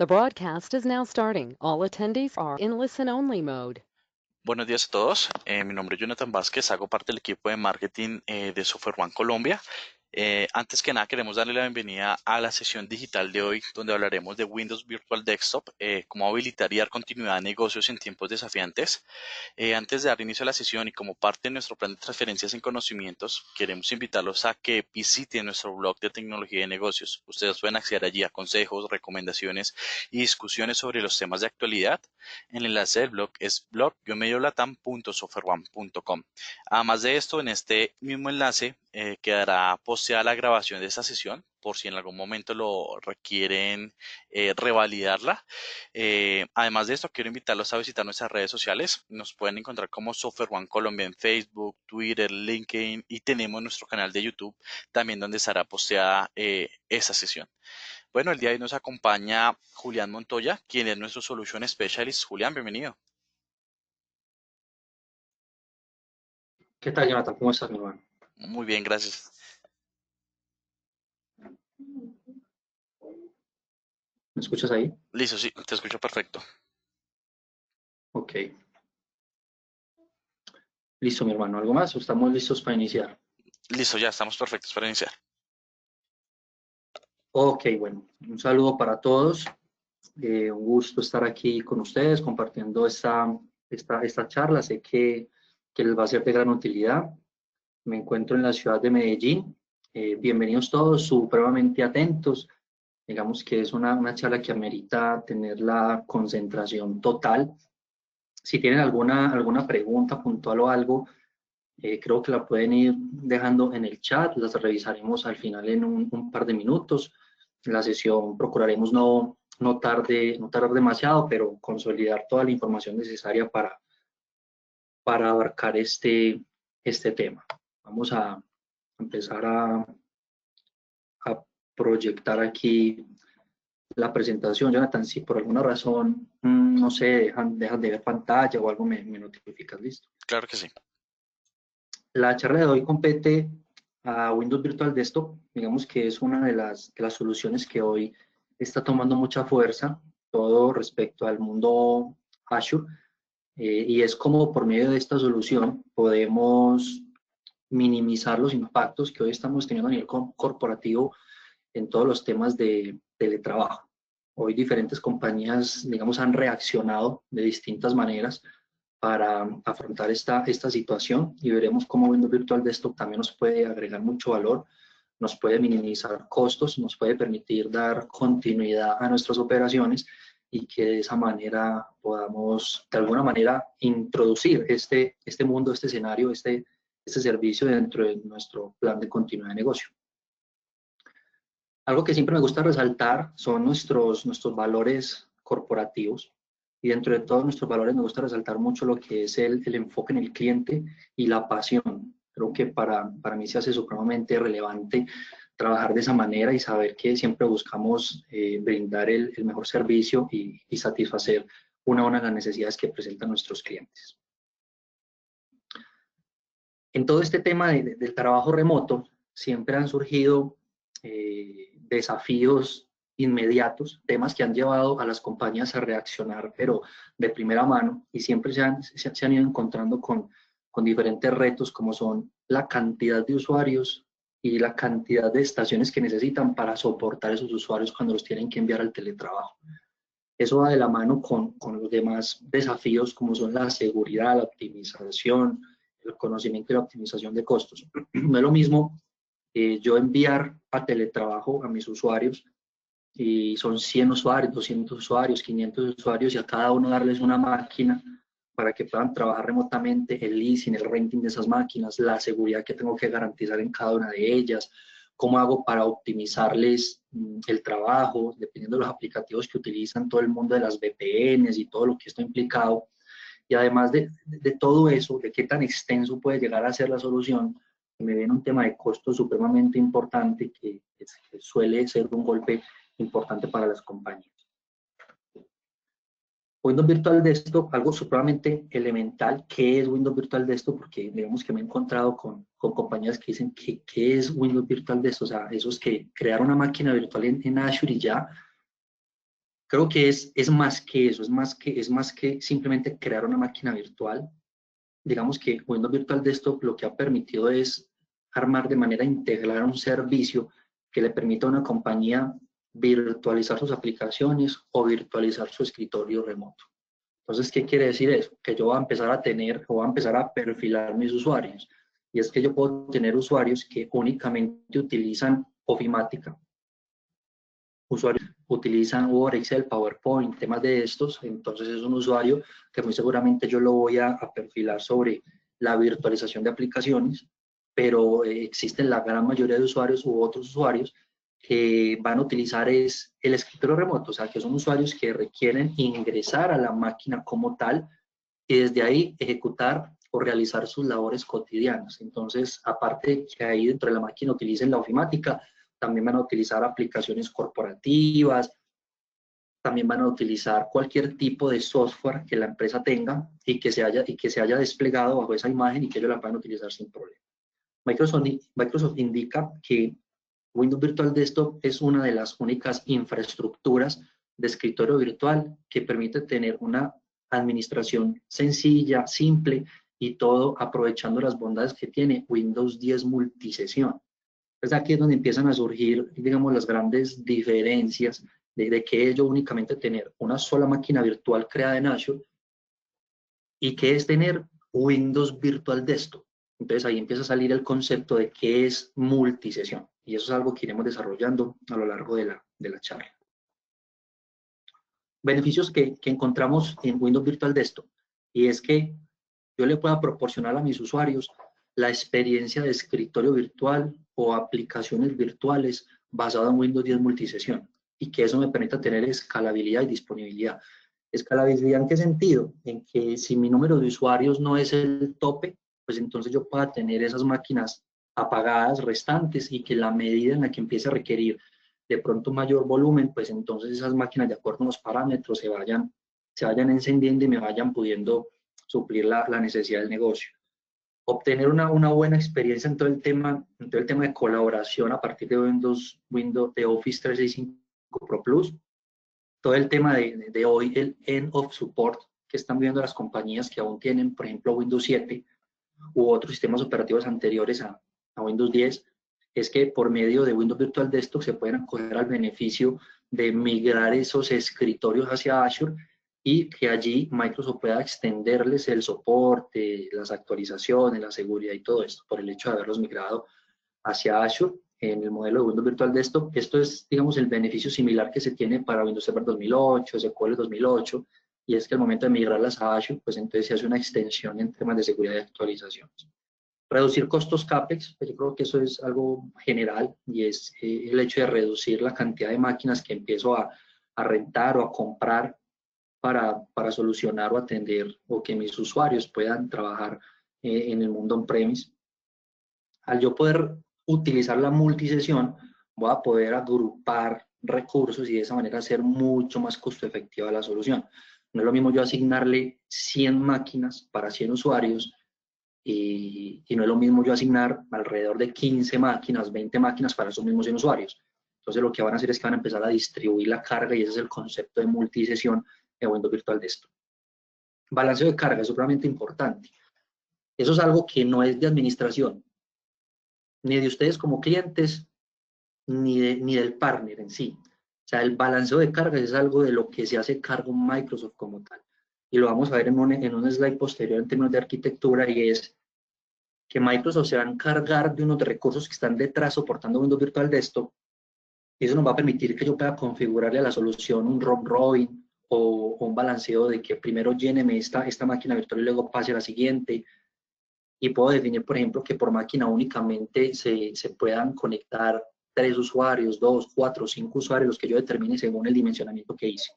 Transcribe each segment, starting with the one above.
The broadcast is now starting. All attendees are in listen-only mode. Buenos días a todos. Mi nombre es Jonathan Vázquez, hago parte del equipo de marketing de Software One Colombia. Antes que nada queremos darle la bienvenida a la sesión digital de hoy, donde hablaremos de Windows Virtual Desktop, cómo habilitar y dar continuidad a negocios en tiempos desafiantes. Antes de dar inicio a la sesión y como parte de nuestro plan de transferencias en conocimientos, queremos invitarlos a que visiten nuestro blog de tecnología de negocios. Ustedes pueden acceder allí a consejos, recomendaciones y discusiones sobre los temas de actualidad. El enlace del blog es blog-latam.softwareone.com. Además de esto, en este mismo enlace quedará posteada la grabación de esta sesión por si en algún momento lo requieren revalidarla. Además de esto, quiero invitarlos a visitar nuestras redes sociales. Nos pueden encontrar como Software One Colombia en Facebook, Twitter, LinkedIn y tenemos nuestro canal de YouTube también donde estará posteada esa sesión. Bueno, el día de hoy nos acompaña Julián Montoya, quien es nuestro Solution Specialist. Julián, bienvenido. ¿Qué tal, Jonathan? ¿Cómo estás, mi hermano? Muy bien, gracias. ¿Me escuchas ahí? Listo, sí, te escucho perfecto. Ok. Listo, mi hermano. ¿Algo más o estamos listos para iniciar? Listo, ya estamos perfectos para iniciar. Ok, bueno. Un saludo para todos. Un gusto estar aquí con ustedes compartiendo esta charla. Sé que les va a ser de gran utilidad. Me encuentro en la ciudad de Medellín. Bienvenidos todos, supremamente atentos. Digamos que es una charla que amerita tener la concentración total. Si tienen alguna pregunta puntual o algo, creo que la pueden ir dejando en el chat, las revisaremos al final en un par de minutos. La sesión procuraremos no tardar demasiado, pero consolidar toda la información necesaria para abarcar este tema. Vamos a empezar a proyectar aquí la presentación. Jonathan, si por alguna razón, no sé, dejan de ver pantalla o algo, me notificas, listo. Claro que sí. La charla de hoy compete a Windows Virtual Desktop. Digamos que es una de las soluciones que hoy está tomando mucha fuerza, todo respecto al mundo Azure, y es como por medio de esta solución podemos minimizar los impactos que hoy estamos teniendo a nivel corporativo en todos los temas de teletrabajo. Hoy diferentes compañías, digamos, han reaccionado de distintas maneras para afrontar esta situación y veremos cómo Windows Virtual Desktop también nos puede agregar mucho valor, nos puede minimizar costos, nos puede permitir dar continuidad a nuestras operaciones y que de esa manera podamos de alguna manera introducir este mundo, este escenario, este servicio dentro de nuestro plan de continuidad de negocio. Algo que siempre me gusta resaltar son nuestros valores corporativos. Y dentro de todos nuestros valores me gusta resaltar mucho lo que es el enfoque en el cliente y la pasión. Creo que para mí se hace supremamente relevante trabajar de esa manera y saber que siempre buscamos brindar el mejor servicio y satisfacer una de las necesidades que presentan nuestros clientes. En todo este tema del trabajo remoto siempre han surgido desafíos inmediatos, temas que han llevado a las compañías a reaccionar, pero de primera mano, y siempre se han ido encontrando con diferentes retos, como son la cantidad de usuarios y la cantidad de estaciones que necesitan para soportar esos usuarios cuando los tienen que enviar al teletrabajo. Eso va de la mano con los demás desafíos, como son la seguridad, la optimización, el conocimiento y la optimización de costos. No es lo mismo yo enviar a teletrabajo a mis usuarios y son 100 usuarios, 200 usuarios, 500 usuarios y a cada uno darles una máquina para que puedan trabajar remotamente, el leasing, el renting de esas máquinas, la seguridad que tengo que garantizar en cada una de ellas, cómo hago para optimizarles el trabajo, dependiendo de los aplicativos que utilizan, todo el mundo de las VPNs y todo lo que esto ha implicado. Y además de todo eso, de qué tan extenso puede llegar a ser la solución, me viene un tema de costo supremamente importante que suele ser un golpe importante para las compañías. Windows Virtual Desktop, algo supremamente elemental. ¿Qué es Windows Virtual Desktop? Porque digamos que me he encontrado con compañías que dicen que ¿qué es Windows Virtual Desktop? O sea, esos que crearon una máquina virtual en Azure y ya. Creo que es más que eso, es más que simplemente crear una máquina virtual. Digamos que Windows Virtual Desktop lo que ha permitido es armar de manera integral un servicio que le permita a una compañía virtualizar sus aplicaciones o virtualizar su escritorio remoto. Entonces, ¿qué quiere decir eso? Que yo voy a empezar a tener o voy a empezar a perfilar mis usuarios. Y es que yo puedo tener usuarios que únicamente utilizan Ofimática, usuarios que utilizan Word, Excel, PowerPoint, temas de estos. Entonces es un usuario que muy seguramente yo lo voy a perfilar sobre la virtualización de aplicaciones, pero existen la gran mayoría de usuarios u otros usuarios que van a utilizar es el escritorio remoto, o sea, que son usuarios que requieren ingresar a la máquina como tal y desde ahí ejecutar o realizar sus labores cotidianas. Entonces, aparte que ahí dentro de la máquina utilicen la ofimática, también van a utilizar aplicaciones corporativas, también van a utilizar cualquier tipo de software que la empresa tenga y que se haya desplegado bajo esa imagen y que ellos la puedan utilizar sin problema. Microsoft indica que Windows Virtual Desktop es una de las únicas infraestructuras de escritorio virtual que permite tener una administración sencilla, simple y todo aprovechando las bondades que tiene Windows 10 multisesión. Entonces aquí es donde empiezan a surgir, digamos, las grandes diferencias de que yo únicamente tener una sola máquina virtual creada en Azure y que es tener Windows Virtual Desktop. Entonces ahí empieza a salir el concepto de qué es multisesión. Y eso es algo que iremos desarrollando a lo largo de la charla. Beneficios que encontramos en Windows Virtual Desktop. Y es que yo le pueda proporcionar a mis usuarios la experiencia de escritorio virtual o aplicaciones virtuales basado en Windows 10 multisesión. Y que eso me permita tener escalabilidad y disponibilidad. ¿Escalabilidad en qué sentido? En que si mi número de usuarios no es el tope, pues entonces yo pueda tener esas máquinas apagadas restantes y que la medida en la que empiece a requerir de pronto un mayor volumen, pues entonces esas máquinas de acuerdo a los parámetros se vayan encendiendo y me vayan pudiendo suplir la necesidad del negocio. Obtener una buena experiencia en todo el tema de colaboración a partir de Windows de Office 365 Pro Plus. Todo el tema de hoy, el end of support que están viendo las compañías que aún tienen, por ejemplo, Windows 7 u otros sistemas operativos anteriores a Windows 10, es que por medio de Windows Virtual Desktop se pueden acoger al beneficio de migrar esos escritorios hacia Azure y que allí Microsoft pueda extenderles el soporte, las actualizaciones, la seguridad y todo esto por el hecho de haberlos migrado hacia Azure en el modelo de Windows Virtual Desktop. Esto es, digamos, el beneficio similar que se tiene para Windows Server 2008, SQL 2008, y es que al momento de migrarlas a Azure, pues entonces se hace una extensión en temas de seguridad y actualizaciones. Reducir costos CAPEX, pues yo creo que eso es algo general y es el hecho de reducir la cantidad de máquinas que empiezo a rentar o a comprar para solucionar o atender o que mis usuarios puedan trabajar en el mundo on-premise. Al yo poder utilizar la multisesión, voy a poder agrupar recursos y de esa manera hacer mucho más costo efectiva la solución. No es lo mismo yo asignarle 100 máquinas para 100 usuarios y no es lo mismo yo asignar alrededor de 15 máquinas, 20 máquinas para esos mismos 100 usuarios. Entonces lo que van a hacer es que van a empezar a distribuir la carga y ese es el concepto de multisesión en Windows Virtual Desktop. Balanceo de carga es supremamente importante. Eso es algo que no es de administración, ni de ustedes como clientes, ni del partner en sí. O sea, el balanceo de cargas es algo de lo que se hace cargo Microsoft como tal. Y lo vamos a ver en un slide posterior en términos de arquitectura, y es que Microsoft se va a encargar de unos recursos que están detrás soportando Windows Virtual Desktop, y eso nos va a permitir que yo pueda configurarle a la solución un round robin o un balanceo de que primero lléneme esta máquina virtual y luego pase a la siguiente. Y puedo definir, por ejemplo, que por máquina únicamente se puedan conectar 3 usuarios, 2, 4, 5 usuarios, los que yo determine según el dimensionamiento que hice.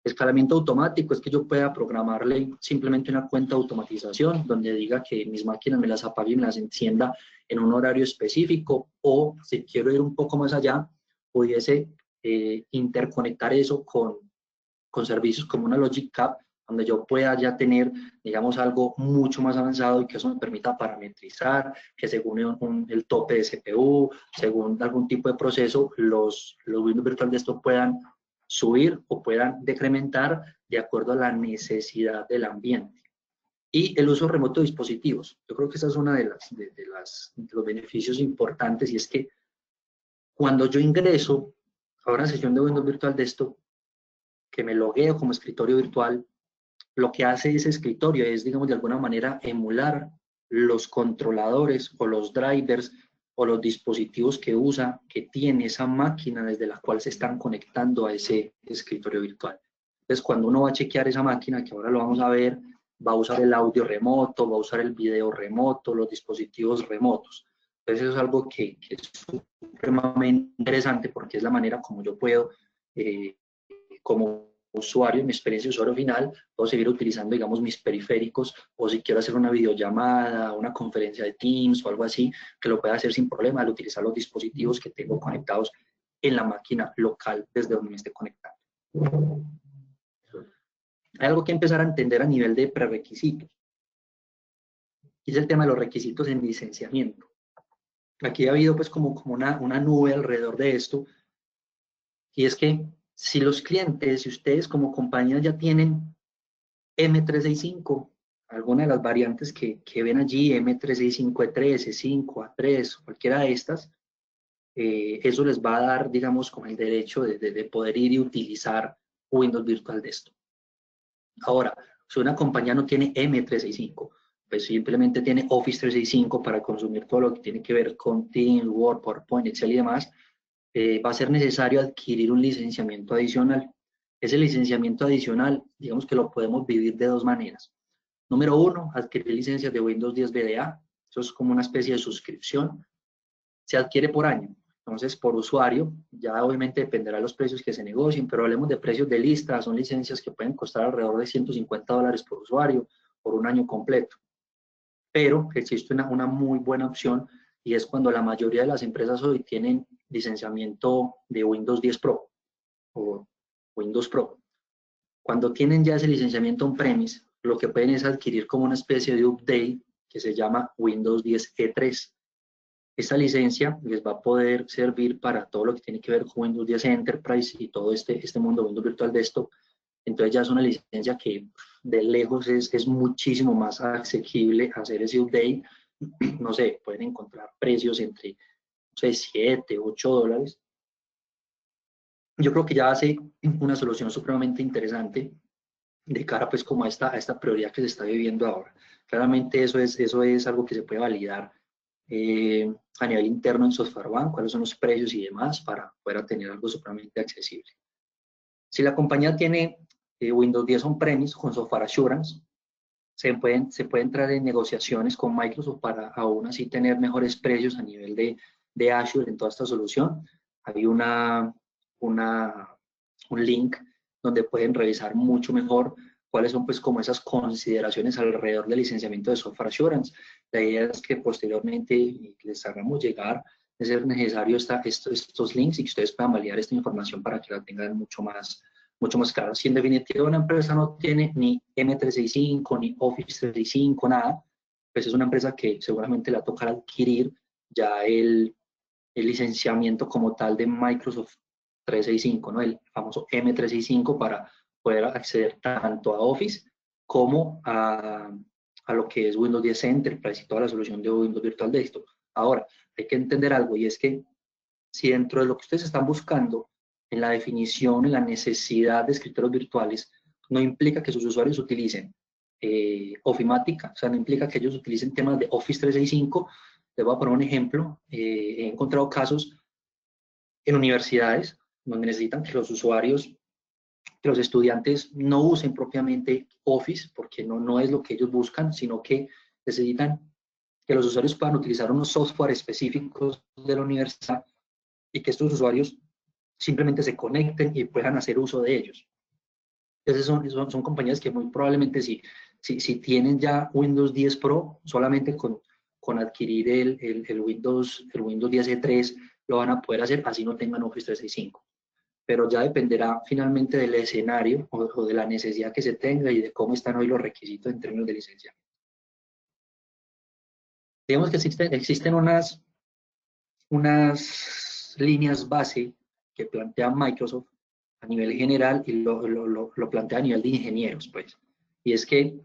Escalamiento automático es que yo pueda programarle simplemente una cuenta de automatización donde diga que mis máquinas me las apague y me las encienda en un horario específico, o si quiero ir un poco más allá, pudiese interconectar eso con servicios como una Logic App, donde yo pueda ya tener, digamos, algo mucho más avanzado y que eso me permita parametrizar, que según el tope de CPU, según algún tipo de proceso, los Windows Virtual Desktop puedan subir o puedan decrementar de acuerdo a la necesidad del ambiente. Y el uso remoto de dispositivos. Yo creo que esa es una de los beneficios importantes, y es que cuando yo ingreso a una sesión de Windows Virtual Desktop, que me logueo como escritorio virtual, lo que hace ese escritorio es, digamos, de alguna manera emular los controladores o los drivers o los dispositivos que usa, que tiene esa máquina desde la cual se están conectando a ese escritorio virtual. Entonces, cuando uno va a chequear esa máquina, que ahora lo vamos a ver, va a usar el audio remoto, va a usar el video remoto, los dispositivos remotos. Entonces, eso es algo que es supremamente interesante, porque es la manera como yo puedo, como usuario, en mi experiencia de usuario final, puedo seguir utilizando, digamos, mis periféricos, o si quiero hacer una videollamada, una conferencia de Teams o algo así, que lo pueda hacer sin problema al utilizar los dispositivos que tengo conectados en la máquina local desde donde me esté conectando. Hay algo que empezar a entender a nivel de prerequisitos, y es el tema de los requisitos en licenciamiento. Aquí ha habido pues como una nube alrededor de esto, y es que si los clientes, si ustedes como compañía ya tienen M365, alguna de las variantes que ven allí, M365E3, E5, A3, cualquiera de estas, eso les va a dar, digamos, como el derecho de poder ir y utilizar Windows Virtual Desktop. Ahora, si una compañía no tiene M365, pues simplemente tiene Office 365 para consumir todo lo que tiene que ver con Teams, Word, PowerPoint, Excel y demás, va a ser necesario adquirir un licenciamiento adicional. Ese licenciamiento adicional, digamos que lo podemos vivir de dos maneras. Número uno, adquirir licencias de Windows 10 VDA. Eso es como una especie de suscripción. Se adquiere por año. Entonces, por usuario, ya obviamente dependerá de los precios que se negocien, pero hablemos de precios de lista. Son licencias que pueden costar alrededor de $150 por usuario por un año completo. Pero existe una muy buena opción, y es cuando la mayoría de las empresas hoy tienen licenciamiento de Windows 10 Pro o Windows Pro. Cuando tienen ya ese licenciamiento on-premise, lo que pueden es adquirir como una especie de update que se llama Windows 10 E3. Esta licencia les va a poder servir para todo lo que tiene que ver con Windows 10 Enterprise y todo este mundo Windows Virtual Desktop. Entonces ya es una licencia que de lejos es muchísimo más asequible hacer ese update. No sé, pueden encontrar precios entre, no sé, $7, $8. Yo creo que ya hace una solución supremamente interesante de cara pues como a esta prioridad que se está viviendo ahora. Claramente eso es algo que se puede validar a nivel interno en Software One, cuáles son los precios y demás para poder tener algo supremamente accesible. Si la compañía tiene Windows 10 on-premise con Software Assurance, se puede entrar en negociaciones con Microsoft para aún así tener mejores precios a nivel de Azure en toda esta solución. Hay un link donde pueden revisar mucho mejor cuáles son pues como esas consideraciones alrededor del licenciamiento de Software Assurance. La idea es que posteriormente les hagamos llegar de ser necesario estos links y que ustedes puedan validar esta información para que la tengan mucho más claro. Si en definitiva una empresa no tiene ni M365, ni Office 365, nada, pues es una empresa que seguramente le va a tocar adquirir ya el licenciamiento como tal de Microsoft 365, ¿no? El famoso M365, para poder acceder tanto a Office como a lo que es Windows 10 Enterprise y toda la solución de Windows Virtual Desktop. Ahora, hay que entender algo, y es que si dentro de lo que ustedes están buscando en la definición, en la necesidad de escritorios virtuales, no implica que sus usuarios utilicen ofimática, o sea, no implica que ellos utilicen temas de Office 365. Les voy a poner un ejemplo. He encontrado casos en universidades donde necesitan que los usuarios, que los estudiantes no usen propiamente Office, porque no es lo que ellos buscan, sino que necesitan que los usuarios puedan utilizar unos software específicos de la universidad y que estos usuarios simplemente se conecten y puedan hacer uso de ellos. Entonces son compañías que muy probablemente si tienen ya Windows 10 Pro, solamente con adquirir el Windows 10 E3 lo van a poder hacer, así no tengan Office 365. Pero ya dependerá finalmente del escenario o de la necesidad que se tenga y de cómo están hoy los requisitos en términos de licencia. Digamos que existen unas líneas base que plantea Microsoft a nivel general y lo plantea a nivel de ingenieros, pues. Y es que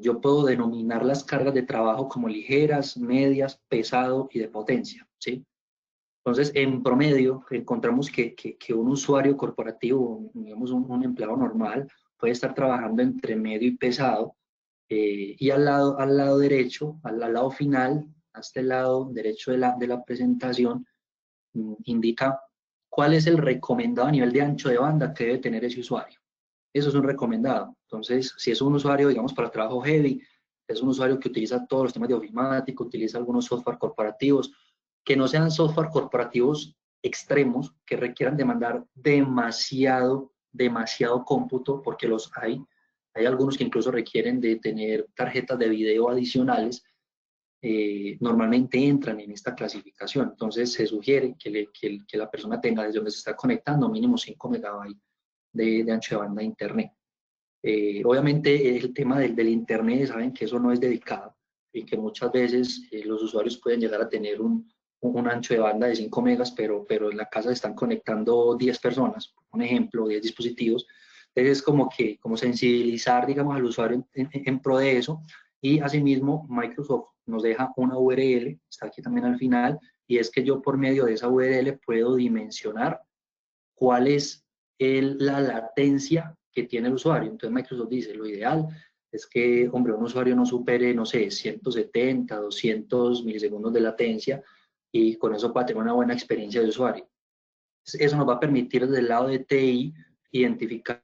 yo puedo denominar las cargas de trabajo como ligeras, medias, pesado y de potencia, ¿sí? Entonces, en promedio, encontramos que un usuario corporativo, digamos un empleado normal, puede estar trabajando entre medio y pesado, y al lado derecho, al lado final, hasta el lado derecho de la presentación, indica cuál es el recomendado a nivel de ancho de banda que debe tener ese usuario. Eso es un recomendado. Entonces, si es un usuario, digamos, para trabajo heavy, es un usuario que utiliza todos los temas de ofimática, utiliza algunos software corporativos, que no sean software corporativos extremos, que requieran demandar demasiado cómputo, porque los hay. Hay algunos que incluso requieren de tener tarjetas de video adicionales, normalmente entran en esta clasificación. Entonces se sugiere que la persona tenga desde donde se está conectando mínimo 5 megabytes de ancho de banda de internet. Obviamente el tema del internet, saben que eso no es dedicado y que muchas veces los usuarios pueden llegar a tener un ancho de banda de 5 megas, pero en la casa se están conectando 10 personas, por ejemplo, 10 dispositivos. Entonces es como sensibilizar, digamos, al usuario en pro de eso. Y asimismo, Microsoft nos deja una URL, está aquí también al final, y es que yo por medio de esa URL puedo dimensionar cuál es la latencia que tiene el usuario. Entonces Microsoft dice, lo ideal es que, hombre, un usuario no supere, no sé, 170, 200 milisegundos de latencia, y con eso pueda tener una buena experiencia de usuario. Entonces, eso nos va a permitir desde el lado de TI identificar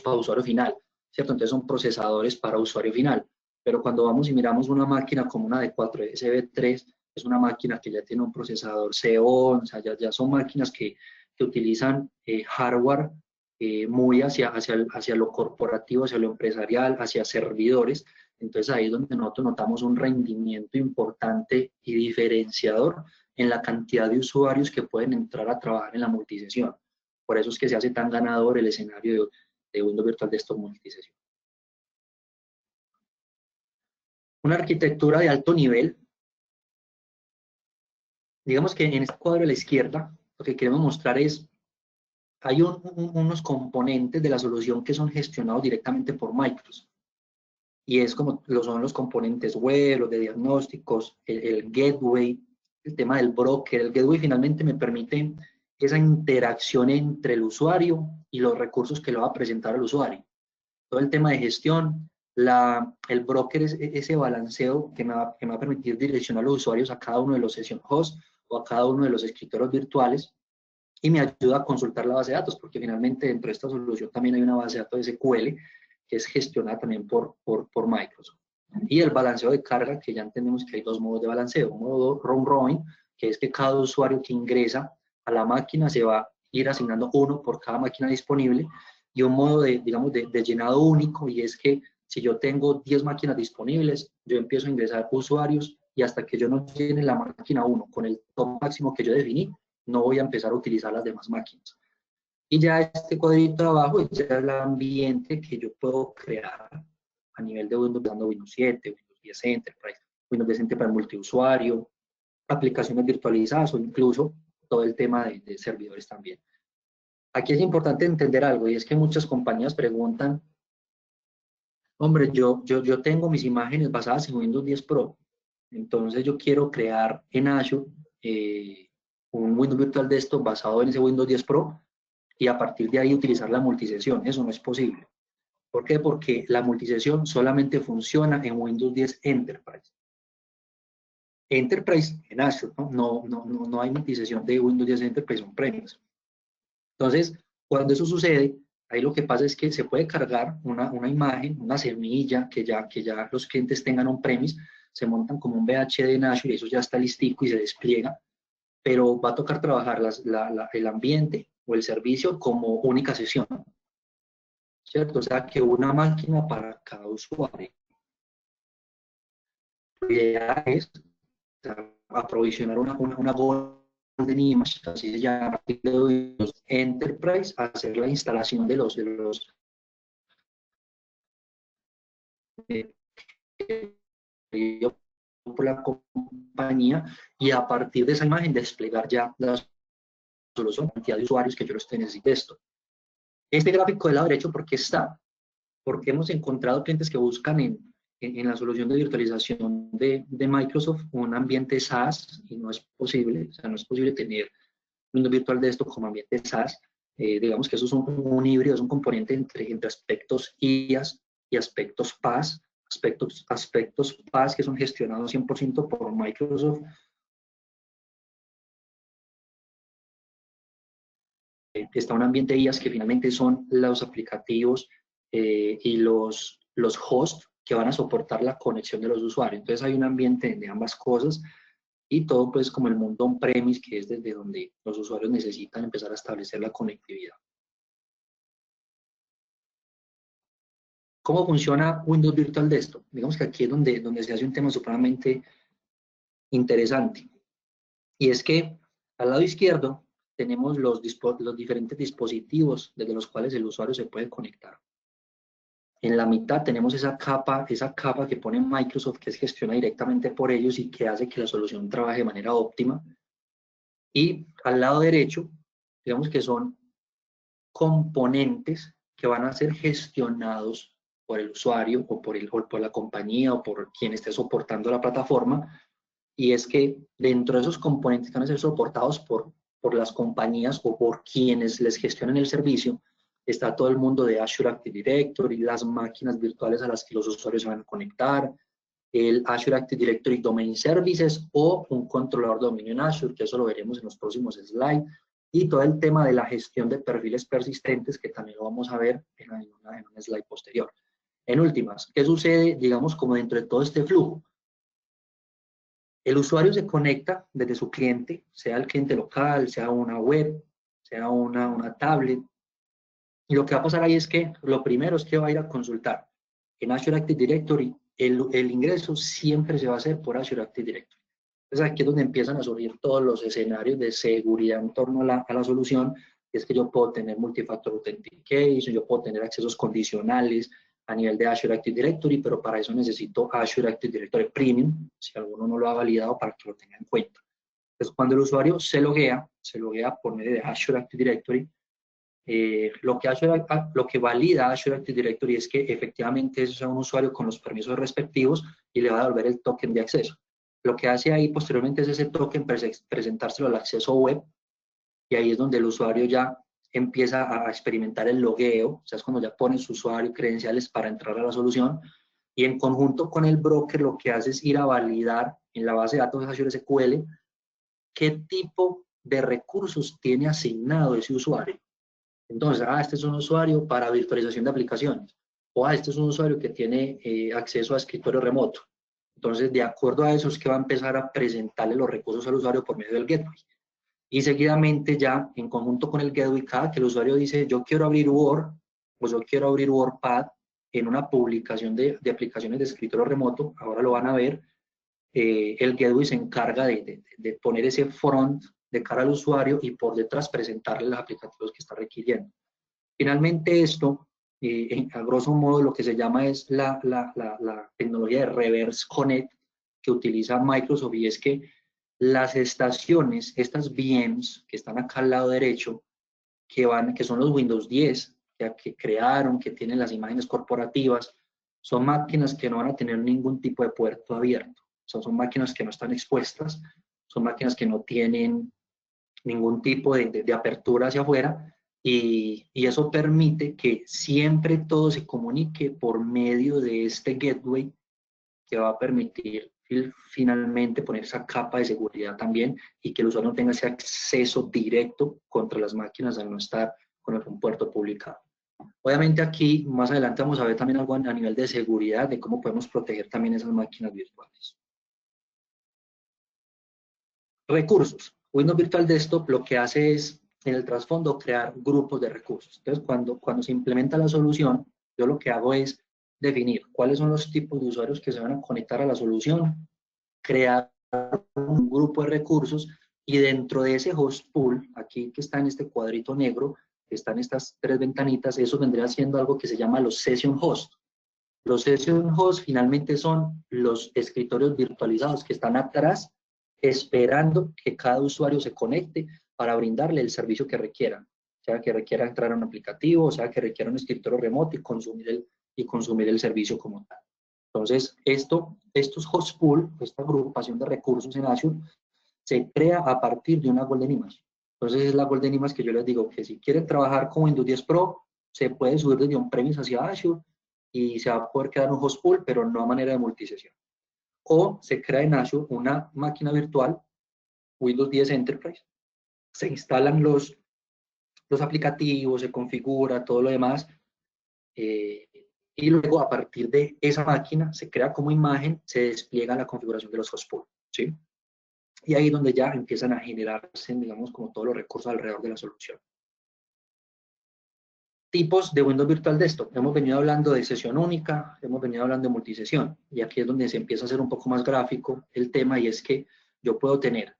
para usuario final, ¿cierto? Entonces son procesadores para usuario final. Pero cuando vamos y miramos una máquina como una de 4SB3, es una máquina que ya tiene un procesador Xeon, o sea, ya son máquinas que utilizan hardware muy hacia lo corporativo, hacia lo empresarial, hacia servidores. Entonces ahí es donde nosotros notamos un rendimiento importante y diferenciador en la cantidad de usuarios que pueden entrar a trabajar en la multisesión. Por eso es que se hace tan ganador el escenario de Windows Virtual Desktop multisesión. Una arquitectura de alto nivel. Digamos que en este cuadro de la izquierda, lo que queremos mostrar es, hay unos componentes de la solución que son gestionados directamente por Microsoft. Y es como lo son los componentes web, los de diagnósticos, el gateway, el tema del broker. El gateway finalmente me permite esa interacción entre el usuario y los recursos que le va a presentar al usuario. Todo el tema de gestión, el broker es ese balanceo que me va a permitir direccionar a los usuarios a cada uno de los session hosts o a cada uno de los escritorios virtuales, y me ayuda a consultar la base de datos, porque finalmente dentro de esta solución también hay una base de datos SQL que es gestionada también por Microsoft. Y el balanceo de carga, que ya entendemos que hay dos modos de balanceo. Un modo round robin, que es que cada usuario que ingresa a la máquina se va a ir asignando uno por cada máquina disponible, y un modo digamos, de llenado único, y es que si yo tengo 10 máquinas disponibles, yo empiezo a ingresar usuarios y hasta que yo no llene la máquina 1 con el top máximo que yo definí, no voy a empezar a utilizar las demás máquinas. Y ya este cuadrito de abajo ya es el ambiente que yo puedo crear a nivel de Windows, dando Windows 7, Windows 10 Enterprise, Windows 10 Enterprise multiusuario, aplicaciones virtualizadas o incluso todo el tema de servidores también. Aquí es importante entender algo, y es que muchas compañías preguntan, hombre, yo tengo mis imágenes basadas en Windows 10 Pro, entonces yo quiero crear en Azure un Windows Virtual Desktop basado en ese Windows 10 Pro y a partir de ahí utilizar la multisesión. Eso no es posible. ¿Por qué? Porque la multisesión solamente funciona en Windows 10 Enterprise. Enterprise en Azure, no hay multisesión de Windows 10 Enterprise on-premise. Entonces, cuando eso sucede, ahí lo que pasa es que se puede cargar una imagen, una semilla que ya los clientes tengan on-premise, se montan como un VHD en Azure y eso ya está listico y se despliega, pero va a tocar trabajar el ambiente o el servicio como única sesión, ¿cierto? O sea, que una máquina para cada usuario. La idea es aprovisionar una golden image, así se llama, a partir de Windows Enterprise, hacer la instalación de los por la compañía, y a partir de esa imagen desplegar ya la solución, cantidad de usuarios que yo los necesite esto. Este gráfico del lado derecho, ¿por qué está? Porque hemos encontrado clientes que buscan en la solución de virtualización de Microsoft un ambiente SaaS, y no es posible, o sea, no es posible tener Windows Virtual Desktop como ambiente SaaS. Digamos que eso es un híbrido, es un componente entre aspectos IaaS y aspectos PaaS, aspectos PaaS que son gestionados 100% por Microsoft. Está un ambiente IaaS que finalmente son los aplicativos y los hosts que van a soportar la conexión de los usuarios. Entonces hay un ambiente de ambas cosas, y todo pues como el mundo on-premise, que es desde donde los usuarios necesitan empezar a establecer la conectividad. ¿Cómo funciona Windows Virtual Desktop? Digamos que aquí es donde se hace un tema supremamente interesante, y es que al lado izquierdo tenemos los diferentes dispositivos desde los cuales el usuario se puede conectar. En la mitad tenemos esa capa que pone Microsoft, que es gestionada directamente por ellos y que hace que la solución trabaje de manera óptima. Y al lado derecho, digamos que son componentes que van a ser gestionados por el usuario o por la compañía o por quien esté soportando la plataforma. Y es que dentro de esos componentes que van a ser soportados por las compañías o por quienes les gestionan el servicio, está todo el mundo de Azure Active Directory, las máquinas virtuales a las que los usuarios se van a conectar, el Azure Active Directory Domain Services o un controlador de dominio en Azure, que eso lo veremos en los próximos slides, y todo el tema de la gestión de perfiles persistentes, que también lo vamos a ver en un slide posterior. En últimas, ¿qué sucede, digamos, como dentro de todo este flujo? El usuario se conecta desde su cliente, sea el cliente local, sea una web, sea una tablet, y lo que va a pasar ahí es que lo primero es que va a ir a consultar en Azure Active Directory. El ingreso siempre se va a hacer por Azure Active Directory. Entonces aquí es donde empiezan a surgir todos los escenarios de seguridad en torno a la solución. Es que yo puedo tener multifactor authentication, yo puedo tener accesos condicionales a nivel de Azure Active Directory, pero para eso necesito Azure Active Directory Premium, si alguno no lo ha validado, para que lo tenga en cuenta. Entonces cuando el usuario se loguea por medio de Azure Active Directory, lo que valida Azure Active Directory es que efectivamente es un usuario con los permisos respectivos y le va a devolver el token de acceso. Lo que hace ahí posteriormente es ese token presentárselo al acceso web, y ahí es donde el usuario ya empieza a experimentar el logueo, o sea, es cuando ya pone su usuario y credenciales para entrar a la solución, y en conjunto con el broker lo que hace es ir a validar en la base de datos de Azure SQL qué tipo de recursos tiene asignado ese usuario. Entonces, este es un usuario para virtualización de aplicaciones, o este es un usuario que tiene acceso a escritorio remoto. Entonces, de acuerdo a eso es que va a empezar a presentarle los recursos al usuario por medio del gateway. Y seguidamente ya, en conjunto con el gateway, cada que el usuario dice, yo quiero abrir Word, pues yo quiero abrir WordPad en una publicación de aplicaciones de escritorio remoto, ahora lo van a ver, el gateway se encarga de poner ese front de cara al usuario y por detrás presentarle los aplicativos que está requiriendo. Finalmente esto, a grosso modo, lo que se llama es la tecnología de Reverse Connect que utiliza Microsoft, y es que las estaciones, estas VMs que están acá al lado derecho, que son los Windows 10, que crearon, que tienen las imágenes corporativas, son máquinas que no van a tener ningún tipo de puerto abierto. Son máquinas que no están expuestas, son máquinas que no tienen ningún tipo de apertura hacia afuera, y eso permite que siempre todo se comunique por medio de este gateway que va a permitir finalmente poner esa capa de seguridad también, y que el usuario no tenga ese acceso directo contra las máquinas al no estar con un puerto publicado. Obviamente aquí más adelante vamos a ver también algo a nivel de seguridad, de cómo podemos proteger también esas máquinas virtuales. Recursos. Windows Virtual Desktop lo que hace es, en el trasfondo, crear grupos de recursos. Entonces, cuando se implementa la solución, yo lo que hago es definir cuáles son los tipos de usuarios que se van a conectar a la solución, crear un grupo de recursos, y dentro de ese host pool, aquí que está en este cuadrito negro, que están estas tres ventanitas, eso vendría siendo algo que se llama los session host. Los session host finalmente son los escritorios virtualizados que están atrás esperando que cada usuario se conecte para brindarle el servicio que requiera, sea que requiera entrar a un aplicativo, o sea que requiera un escritorio remoto y consumir el servicio como tal. Entonces, estos host pool, esta agrupación de recursos en Azure, se crea a partir de una Golden Image. Entonces, es la Golden Image que yo les digo que si quieren trabajar con Windows 10 Pro, se puede subir desde on-premise hacia Azure y se va a poder crear un host pool, pero no a manera de multisesión. O se crea en Azure una máquina virtual, Windows 10 Enterprise, se instalan los aplicativos, se configura todo lo demás, y luego a partir de esa máquina se crea como imagen, se despliega la configuración de los host pool, ¿sí? Y ahí es donde ya empiezan a generarse, digamos, como todos los recursos alrededor de la solución. Tipos de Windows Virtual Desktop. Hemos venido hablando de sesión única, hemos venido hablando de multisesión, y aquí es donde se empieza a hacer un poco más gráfico el tema, y es que yo puedo tener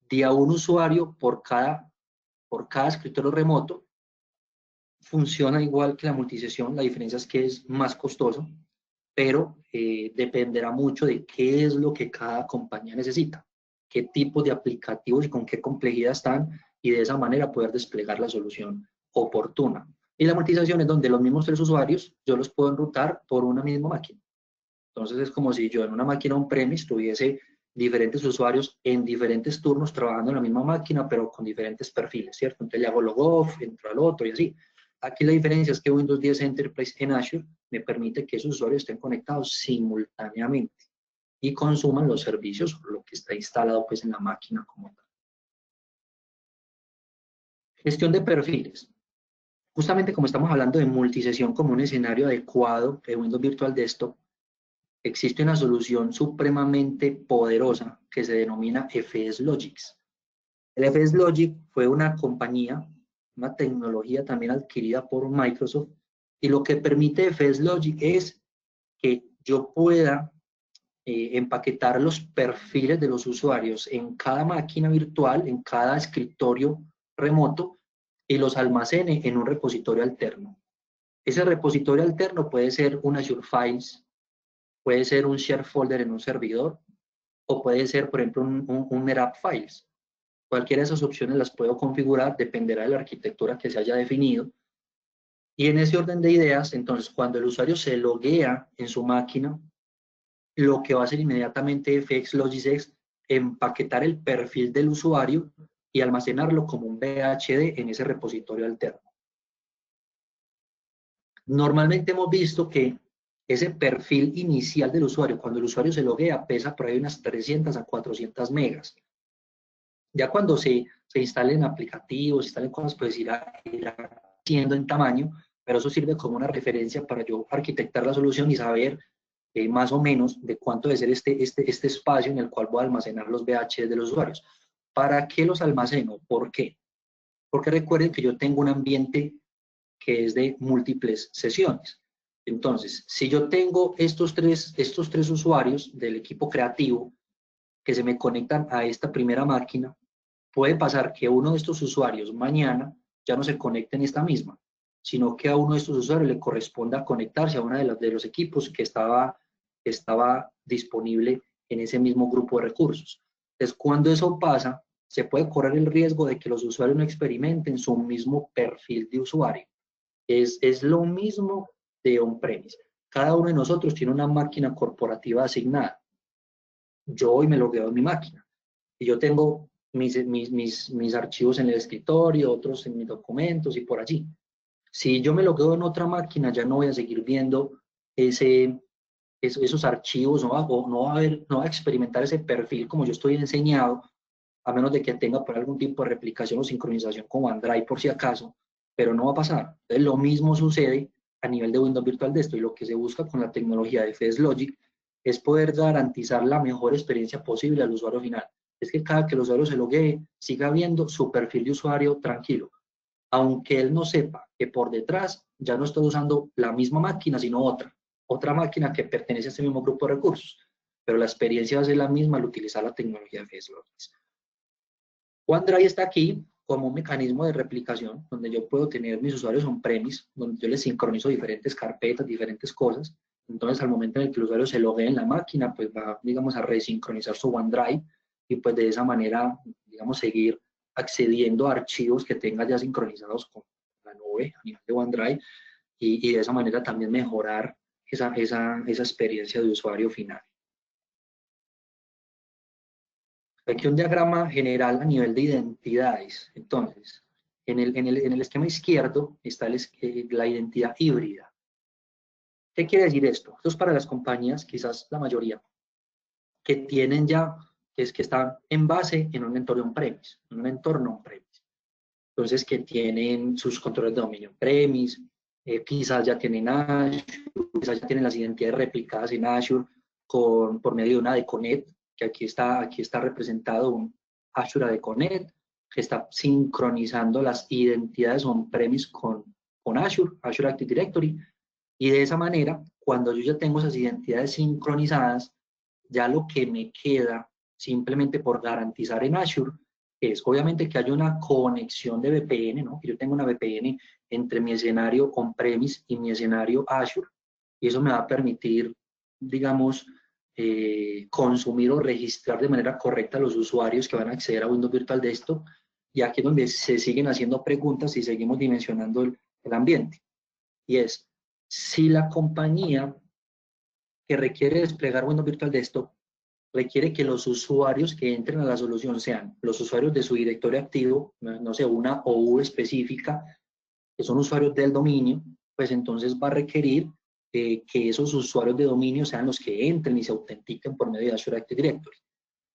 de a un usuario por cada escritorio remoto. Funciona igual que la multisesión, la diferencia es que es más costoso, pero dependerá mucho de qué es lo que cada compañía necesita, qué tipo de aplicativos y con qué complejidad están, y de esa manera poder desplegar la solución oportuna. Y la multisesión es donde los mismos tres usuarios yo los puedo enrutar por una misma máquina. Entonces es como si yo en una máquina on-premise tuviese diferentes usuarios en diferentes turnos trabajando en la misma máquina, pero con diferentes perfiles, ¿cierto? Entonces le hago logoff, entro al otro y así. Aquí la diferencia es que Windows 10 Enterprise en Azure me permite que esos usuarios estén conectados simultáneamente y consuman los servicios, lo que está instalado pues en la máquina como tal. Gestión de perfiles. Justamente como estamos hablando de multisesión como un escenario adecuado de Windows Virtual Desktop, existe una solución supremamente poderosa que se denomina FSLogix. El FSLogix fue una compañía, una tecnología también adquirida por Microsoft, y lo que permite FSLogix es que yo pueda empaquetar los perfiles de los usuarios en cada máquina virtual, en cada escritorio remoto, y los almacene en un repositorio alterno. Ese repositorio alterno puede ser un Azure Files, puede ser un share folder en un servidor, o puede ser, por ejemplo, un NetApp Files. Cualquiera de esas opciones las puedo configurar, dependerá de la arquitectura que se haya definido. Y en ese orden de ideas, entonces, cuando el usuario se loguea en su máquina, lo que va a hacer inmediatamente FXLogix es empaquetar el perfil del usuario y almacenarlo como un BHD en ese repositorio alterno. Normalmente hemos visto que ese perfil inicial del usuario, cuando el usuario se loguea, pesa por ahí unas 300 a 400 megas. Ya cuando se instalen aplicativos, se instalen cosas, pues irá creciendo en tamaño, pero eso sirve como una referencia para yo arquitectar la solución y saber más o menos de cuánto debe ser este espacio en el cual voy a almacenar los VHs de los usuarios. ¿Para qué los almaceno? ¿Por qué? Porque recuerden que yo tengo un ambiente que es de múltiples sesiones. Entonces, si yo tengo estos tres usuarios del equipo creativo que se me conectan a esta primera máquina, puede pasar que uno de estos usuarios mañana ya no se conecte en esta misma, sino que a uno de estos usuarios le corresponda conectarse a uno de los equipos que estaba disponible en ese mismo grupo de recursos. Entonces, cuando eso pasa, se puede correr el riesgo de que los usuarios no experimenten su mismo perfil de usuario. Es lo mismo de on-premise. Cada uno de nosotros tiene una máquina corporativa asignada. Yo hoy me logueo en mi máquina y yo tengo mis archivos en el escritorio, otros en mis documentos y por allí. Si yo me logueo en otra máquina, ya no voy a seguir viendo esos archivos, no va a experimentar ese perfil como yo estoy enseñado, a menos de que tenga por algún tipo de replicación o sincronización con OneDrive por si acaso, pero no va a pasar. Entonces, lo mismo sucede a nivel de Windows Virtual Desktop, y lo que se busca con la tecnología de FXLogix es poder garantizar la mejor experiencia posible al usuario final. Es que cada que el usuario se loguee, siga viendo su perfil de usuario tranquilo, aunque él no sepa que por detrás ya no está usando la misma máquina, sino otra máquina que pertenece a ese mismo grupo de recursos, pero la experiencia va a ser la misma al utilizar la tecnología de FXLogix. OneDrive está aquí como un mecanismo de replicación, donde yo puedo tener mis usuarios on-premise, donde yo les sincronizo diferentes carpetas, diferentes cosas. Entonces, al momento en el que el usuario se logue en la máquina, pues va, digamos, a resincronizar su OneDrive y pues de esa manera, digamos, seguir accediendo a archivos que tenga ya sincronizados con la nube a nivel de OneDrive y de esa manera también mejorar esa experiencia de usuario final. Aquí un diagrama general a nivel de identidades. Entonces, en el esquema izquierdo está la identidad híbrida. ¿Qué quiere decir esto? Esto es para las compañías, quizás la mayoría, que tienen ya, que están en base en un entorno on-premise, Entonces, que tienen sus controles de dominio on-premise, quizás ya tienen Azure, quizás ya tienen las identidades replicadas en Azure por medio de una ADConnect, que aquí está representado un Azure ADConnect, que está sincronizando las identidades on-premise con Azure Active Directory, y de esa manera, cuando yo ya tengo esas identidades sincronizadas, ya lo que me queda simplemente por garantizar en Azure es obviamente que haya una conexión de VPN, ¿no? Que yo tenga una VPN entre mi escenario on-premise y mi escenario Azure, y eso me va a permitir, digamos, consumir o registrar de manera correcta a los usuarios que van a acceder a Windows Virtual Desktop, y aquí es donde se siguen haciendo preguntas y seguimos dimensionando el ambiente. Y es, si la compañía que requiere desplegar Windows Virtual Desktop requiere que los usuarios que entren a la solución sean los usuarios de su directorio activo, no sé, una OU específica, que son usuarios del dominio, pues entonces va a requerir que esos usuarios de dominio sean los que entren y se autentiquen por medio de Azure Active Directory.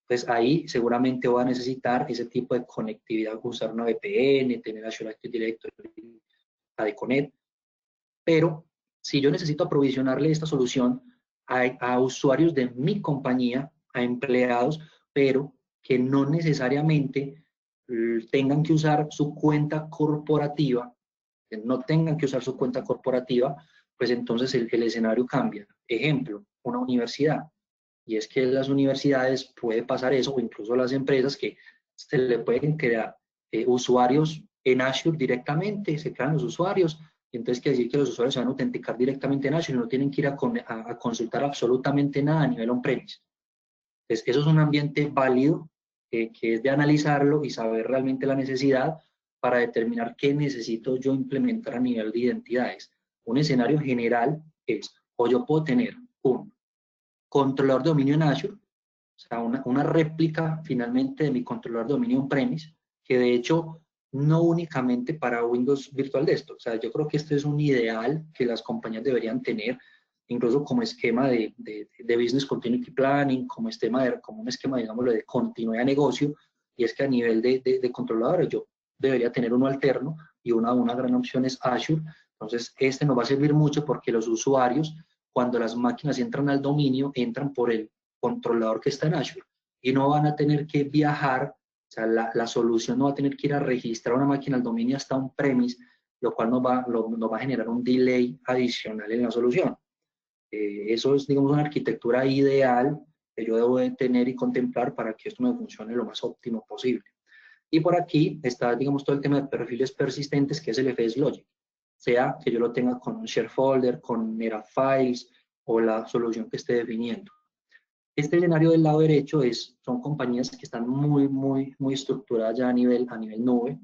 Pues ahí seguramente va a necesitar ese tipo de conectividad, usar una VPN, tener Azure Active Directory, ADConnect, pero si yo necesito aprovisionarle esta solución a usuarios de mi compañía, a empleados, pero que no necesariamente tengan que usar su cuenta corporativa, que no tengan que usar su cuenta corporativa, pues entonces el escenario cambia. Ejemplo, una universidad. Y es que las universidades puede pasar eso, o incluso las empresas, que se le pueden crear usuarios en Azure directamente, se crean los usuarios, y entonces quiere decir que los usuarios se van a autenticar directamente en Azure y no tienen que ir a consultar absolutamente nada a nivel on-premise. Entonces, eso es un ambiente válido que es de analizarlo y saber realmente la necesidad para determinar qué necesito yo implementar a nivel de identidades. Un escenario general es, o yo puedo tener un controlador de dominio en Azure, o sea, una réplica finalmente de mi controlador de dominio on-premise, que de hecho no únicamente para Windows Virtual Desktop. O sea, yo creo que este es un ideal que las compañías deberían tener, incluso como esquema de Business Continuity Planning, como un esquema, digámoslo, de continuidad de negocio, y es que a nivel de controladores yo debería tener uno alterno, y una gran opción es Azure. Entonces, este nos va a servir mucho porque los usuarios, cuando las máquinas entran al dominio, entran por el controlador que está en Azure, y no van a tener que viajar. O sea, la solución no va a tener que ir a registrar una máquina al dominio hasta un premise, lo cual nos va a generar un delay adicional en la solución. Eso es, digamos, una arquitectura ideal que yo debo de tener y contemplar para que esto me funcione lo más óptimo posible. Y por aquí está, digamos, todo el tema de perfiles persistentes, que es el FS Logic. Sea que yo lo tenga con un share folder, con Metafiles o la solución que esté definiendo. Este escenario del lado derecho son compañías que están muy estructuradas ya a nivel nube,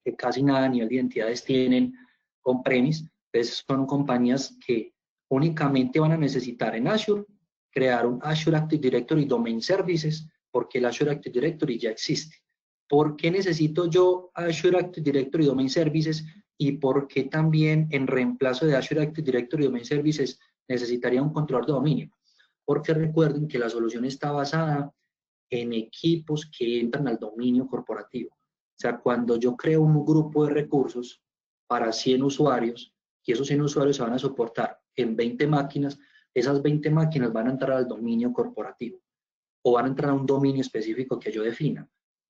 que casi nada a nivel de identidades tienen on-premise. Entonces son compañías que únicamente van a necesitar en Azure crear un Azure Active Directory Domain Services, porque el Azure Active Directory ya existe. ¿Por qué necesito yo Azure Active Directory Domain Services? Y por qué también en reemplazo de Azure Active Directory Domain Services necesitaría un controlador de dominio. Porque recuerden que la solución está basada en equipos que entran al dominio corporativo. O sea, cuando yo creo un grupo de recursos para 100 usuarios, y esos 100 usuarios se van a soportar en 20 máquinas, esas 20 máquinas van a entrar al dominio corporativo o van a entrar a un dominio específico que yo defina.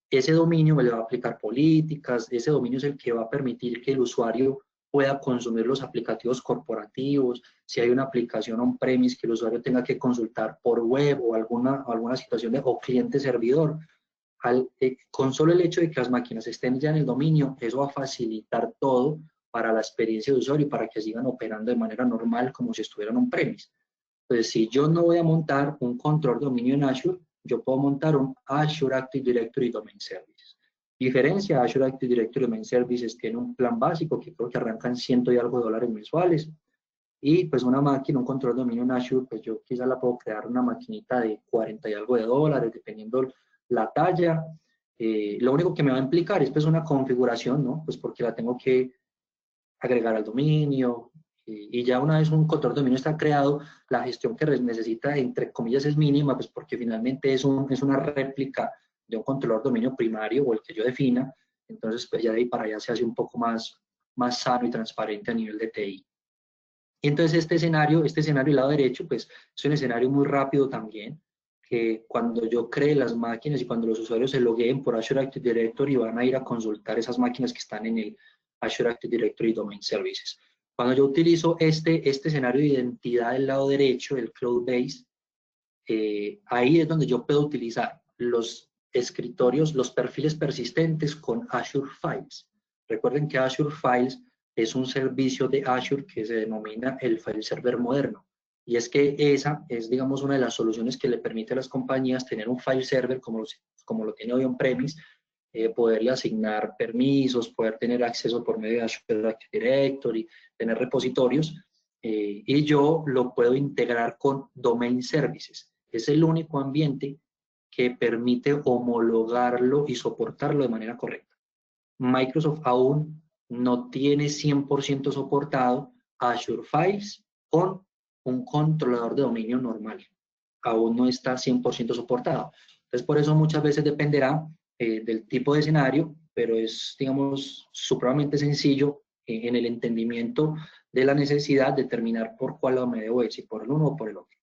Ese dominio me le va a aplicar políticas, ese dominio es el que va a permitir que el usuario pueda consumir los aplicativos corporativos. Si hay una aplicación on-premise que el usuario tenga que consultar por web o alguna situación o cliente-servidor, con solo el hecho de que las máquinas estén ya en el dominio, eso va a facilitar todo para la experiencia de usuario y para que sigan operando de manera normal como si estuvieran on-premise. Entonces, si yo no voy a montar un control de dominio en Azure, yo puedo montar un Azure Active Directory Domain Services. Diferencia, Azure Active Directory Domain Services tiene un plan básico que creo que arrancan $100 y algo mensuales. Y pues una máquina, un control de dominio en Azure, pues yo quizá la puedo crear una maquinita de $40 y algo, dependiendo la talla. Lo único que me va a implicar es pues una configuración, ¿no? Pues porque la tengo que agregar al dominio, y ya una vez un control de dominio está creado, la gestión que necesita, entre comillas, es mínima, pues porque finalmente es una réplica de un controlador de dominio primario o el que yo defina. Entonces, pues ya de ahí para allá se hace un poco más sano y transparente a nivel de TI. Y entonces este escenario del lado derecho, pues es un escenario muy rápido también, que cuando yo cree las máquinas y cuando los usuarios se logueen por Azure Active Directory van a ir a consultar esas máquinas que están en el Azure Active Directory Domain Services. Cuando yo utilizo este escenario de identidad del lado derecho, el Cloud Base, ahí es donde yo puedo utilizar los escritorios, los perfiles persistentes con Azure Files. Recuerden que Azure Files es un servicio de Azure que se denomina el file server moderno. Y es que esa es, digamos, una de las soluciones que le permite a las compañías tener un file server como lo tiene hoy on-premise, poderle asignar permisos, poder tener acceso por medio de Azure Active Directory, tener repositorios, y yo lo puedo integrar con Domain Services. Es el único ambiente que permite homologarlo y soportarlo de manera correcta. Microsoft aún no tiene 100% soportado Azure Files con un controlador de dominio normal. Aún no está 100% soportado. Entonces, por eso muchas veces dependerá del tipo de escenario, pero es, digamos, supremamente sencillo en el entendimiento de la necesidad de determinar por cuál lado me debo ir, si por el uno o por el otro.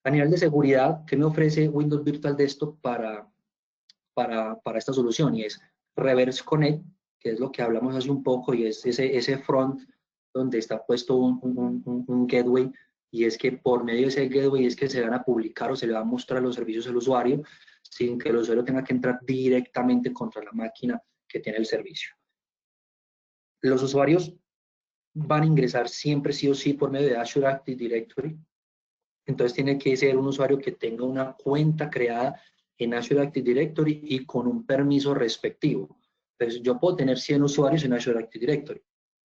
A nivel de seguridad, ¿qué me ofrece Windows Virtual Desktop para esta solución? Y es Reverse Connect, que es lo que hablamos hace un poco, y es ese front donde está puesto un gateway, y es que por medio de ese gateway es que se van a publicar o se le va a mostrar los servicios al usuario sin que el usuario tenga que entrar directamente contra la máquina que tiene el servicio. Los usuarios van a ingresar siempre sí o sí por medio de Azure Active Directory. Entonces tiene que ser un usuario que tenga una cuenta creada en Azure Active Directory y con un permiso respectivo. Entonces yo puedo tener 100 usuarios en Azure Active Directory,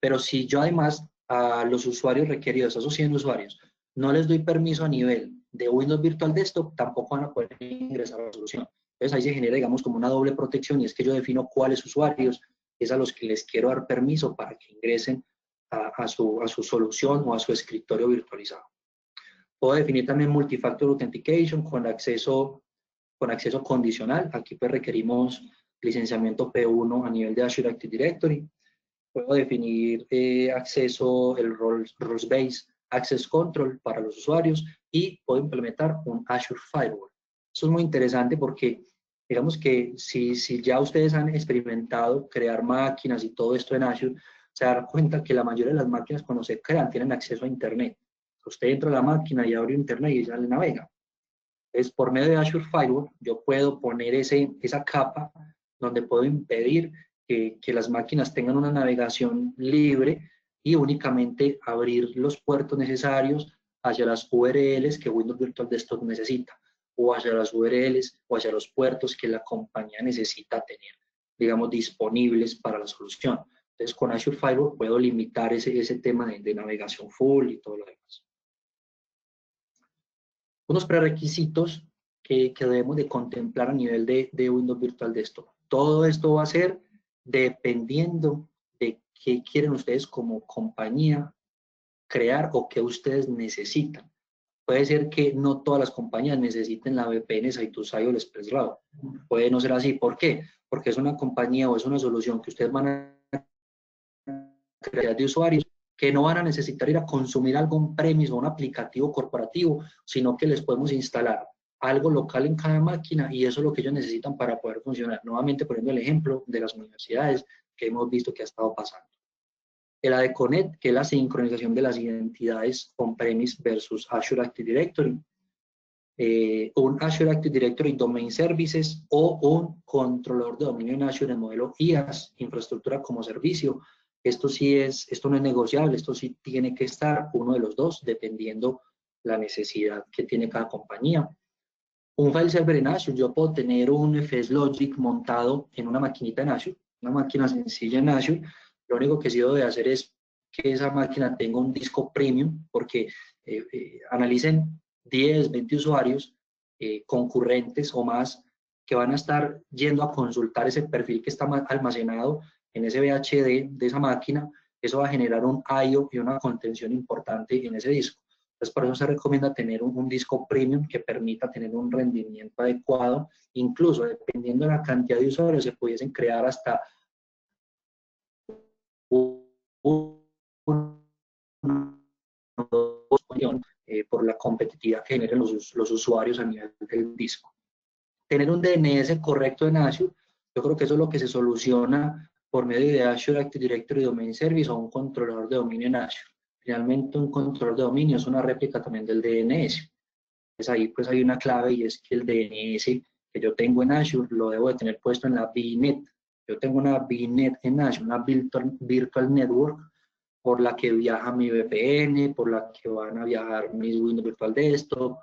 pero si yo además a los usuarios requeridos, a esos 100 usuarios, no les doy permiso a nivel de Windows Virtual Desktop, tampoco van a poder ingresar a la solución. Entonces ahí se genera, digamos, como una doble protección, y es que yo defino cuáles usuarios es a los que les quiero dar permiso para que ingresen a su solución o a su escritorio virtualizado. Puedo definir también Multifactor Authentication con acceso condicional. Aquí pues requerimos licenciamiento P1 a nivel de Azure Active Directory. Puedo definir acceso, el Roles-Based Access Control para los usuarios, y puedo implementar un Azure Firewall. Eso es muy interesante porque, digamos que si ya ustedes han experimentado crear máquinas y todo esto en Azure, se dan cuenta que la mayoría de las máquinas cuando se crean tienen acceso a Internet. Usted entra a la máquina y abre Internet y ya le navega. Entonces, por medio de Azure Firewall, yo puedo poner esa capa donde puedo impedir que las máquinas tengan una navegación libre y únicamente abrir los puertos necesarios hacia las URLs que Windows Virtual Desktop necesita, o hacia las URLs o hacia los puertos que la compañía necesita tener, digamos, disponibles para la solución. Entonces, con Azure Firewall puedo limitar ese tema de navegación full y todo lo demás. Unos prerequisitos que debemos de contemplar a nivel de Windows Virtual Desktop. Todo esto va a ser dependiendo de qué quieren ustedes como compañía crear o qué ustedes necesitan. Puede ser que no todas las compañías necesiten la VPN Site2Site o el ExpressRoute. Puede no ser así. ¿Por qué? Porque es una compañía o es una solución que ustedes van a crear de usuarios que no van a necesitar ir a consumir algún premise o un aplicativo corporativo, sino que les podemos instalar algo local en cada máquina, y eso es lo que ellos necesitan para poder funcionar. Nuevamente poniendo el ejemplo de las universidades que hemos visto que ha estado pasando. El AD-Connect, que es la sincronización de las identidades on-premise versus Azure Active Directory. Un Azure Active Directory Domain Services o un controlador de dominio en Azure en modelo IaaS, infraestructura como servicio. Esto no es negociable, esto sí tiene que estar uno de los dos, dependiendo la necesidad que tiene cada compañía. Un file server en Azure, yo puedo tener un FSLogic montado en una maquinita en Azure, una máquina sencilla en Azure. Lo único que sí debo de hacer es que esa máquina tenga un disco premium, porque analicen 10, 20 usuarios concurrentes o más que van a estar yendo a consultar ese perfil que está almacenado en ese VHD de esa máquina. Eso va a generar un I/O y una contención importante en ese disco. Entonces, por eso se recomienda tener un disco premium que permita tener un rendimiento adecuado. Incluso, dependiendo de la cantidad de usuarios, se pudiesen crear hasta por la competitividad que generen los usuarios a nivel del disco. Tener un DNS correcto en Azure, yo creo que eso es lo que se soluciona por medio de Azure Active Directory Domain Service o un controlador de dominio en Azure. Finalmente, un controlador de dominio es una réplica también del DNS. Pues ahí pues hay una clave, y es que el DNS que yo tengo en Azure lo debo de tener puesto en la VNet. Yo tengo una VNet en Azure, una Virtual Network, por la que viaja mi VPN, por la que van a viajar mis Windows Virtual Desktop.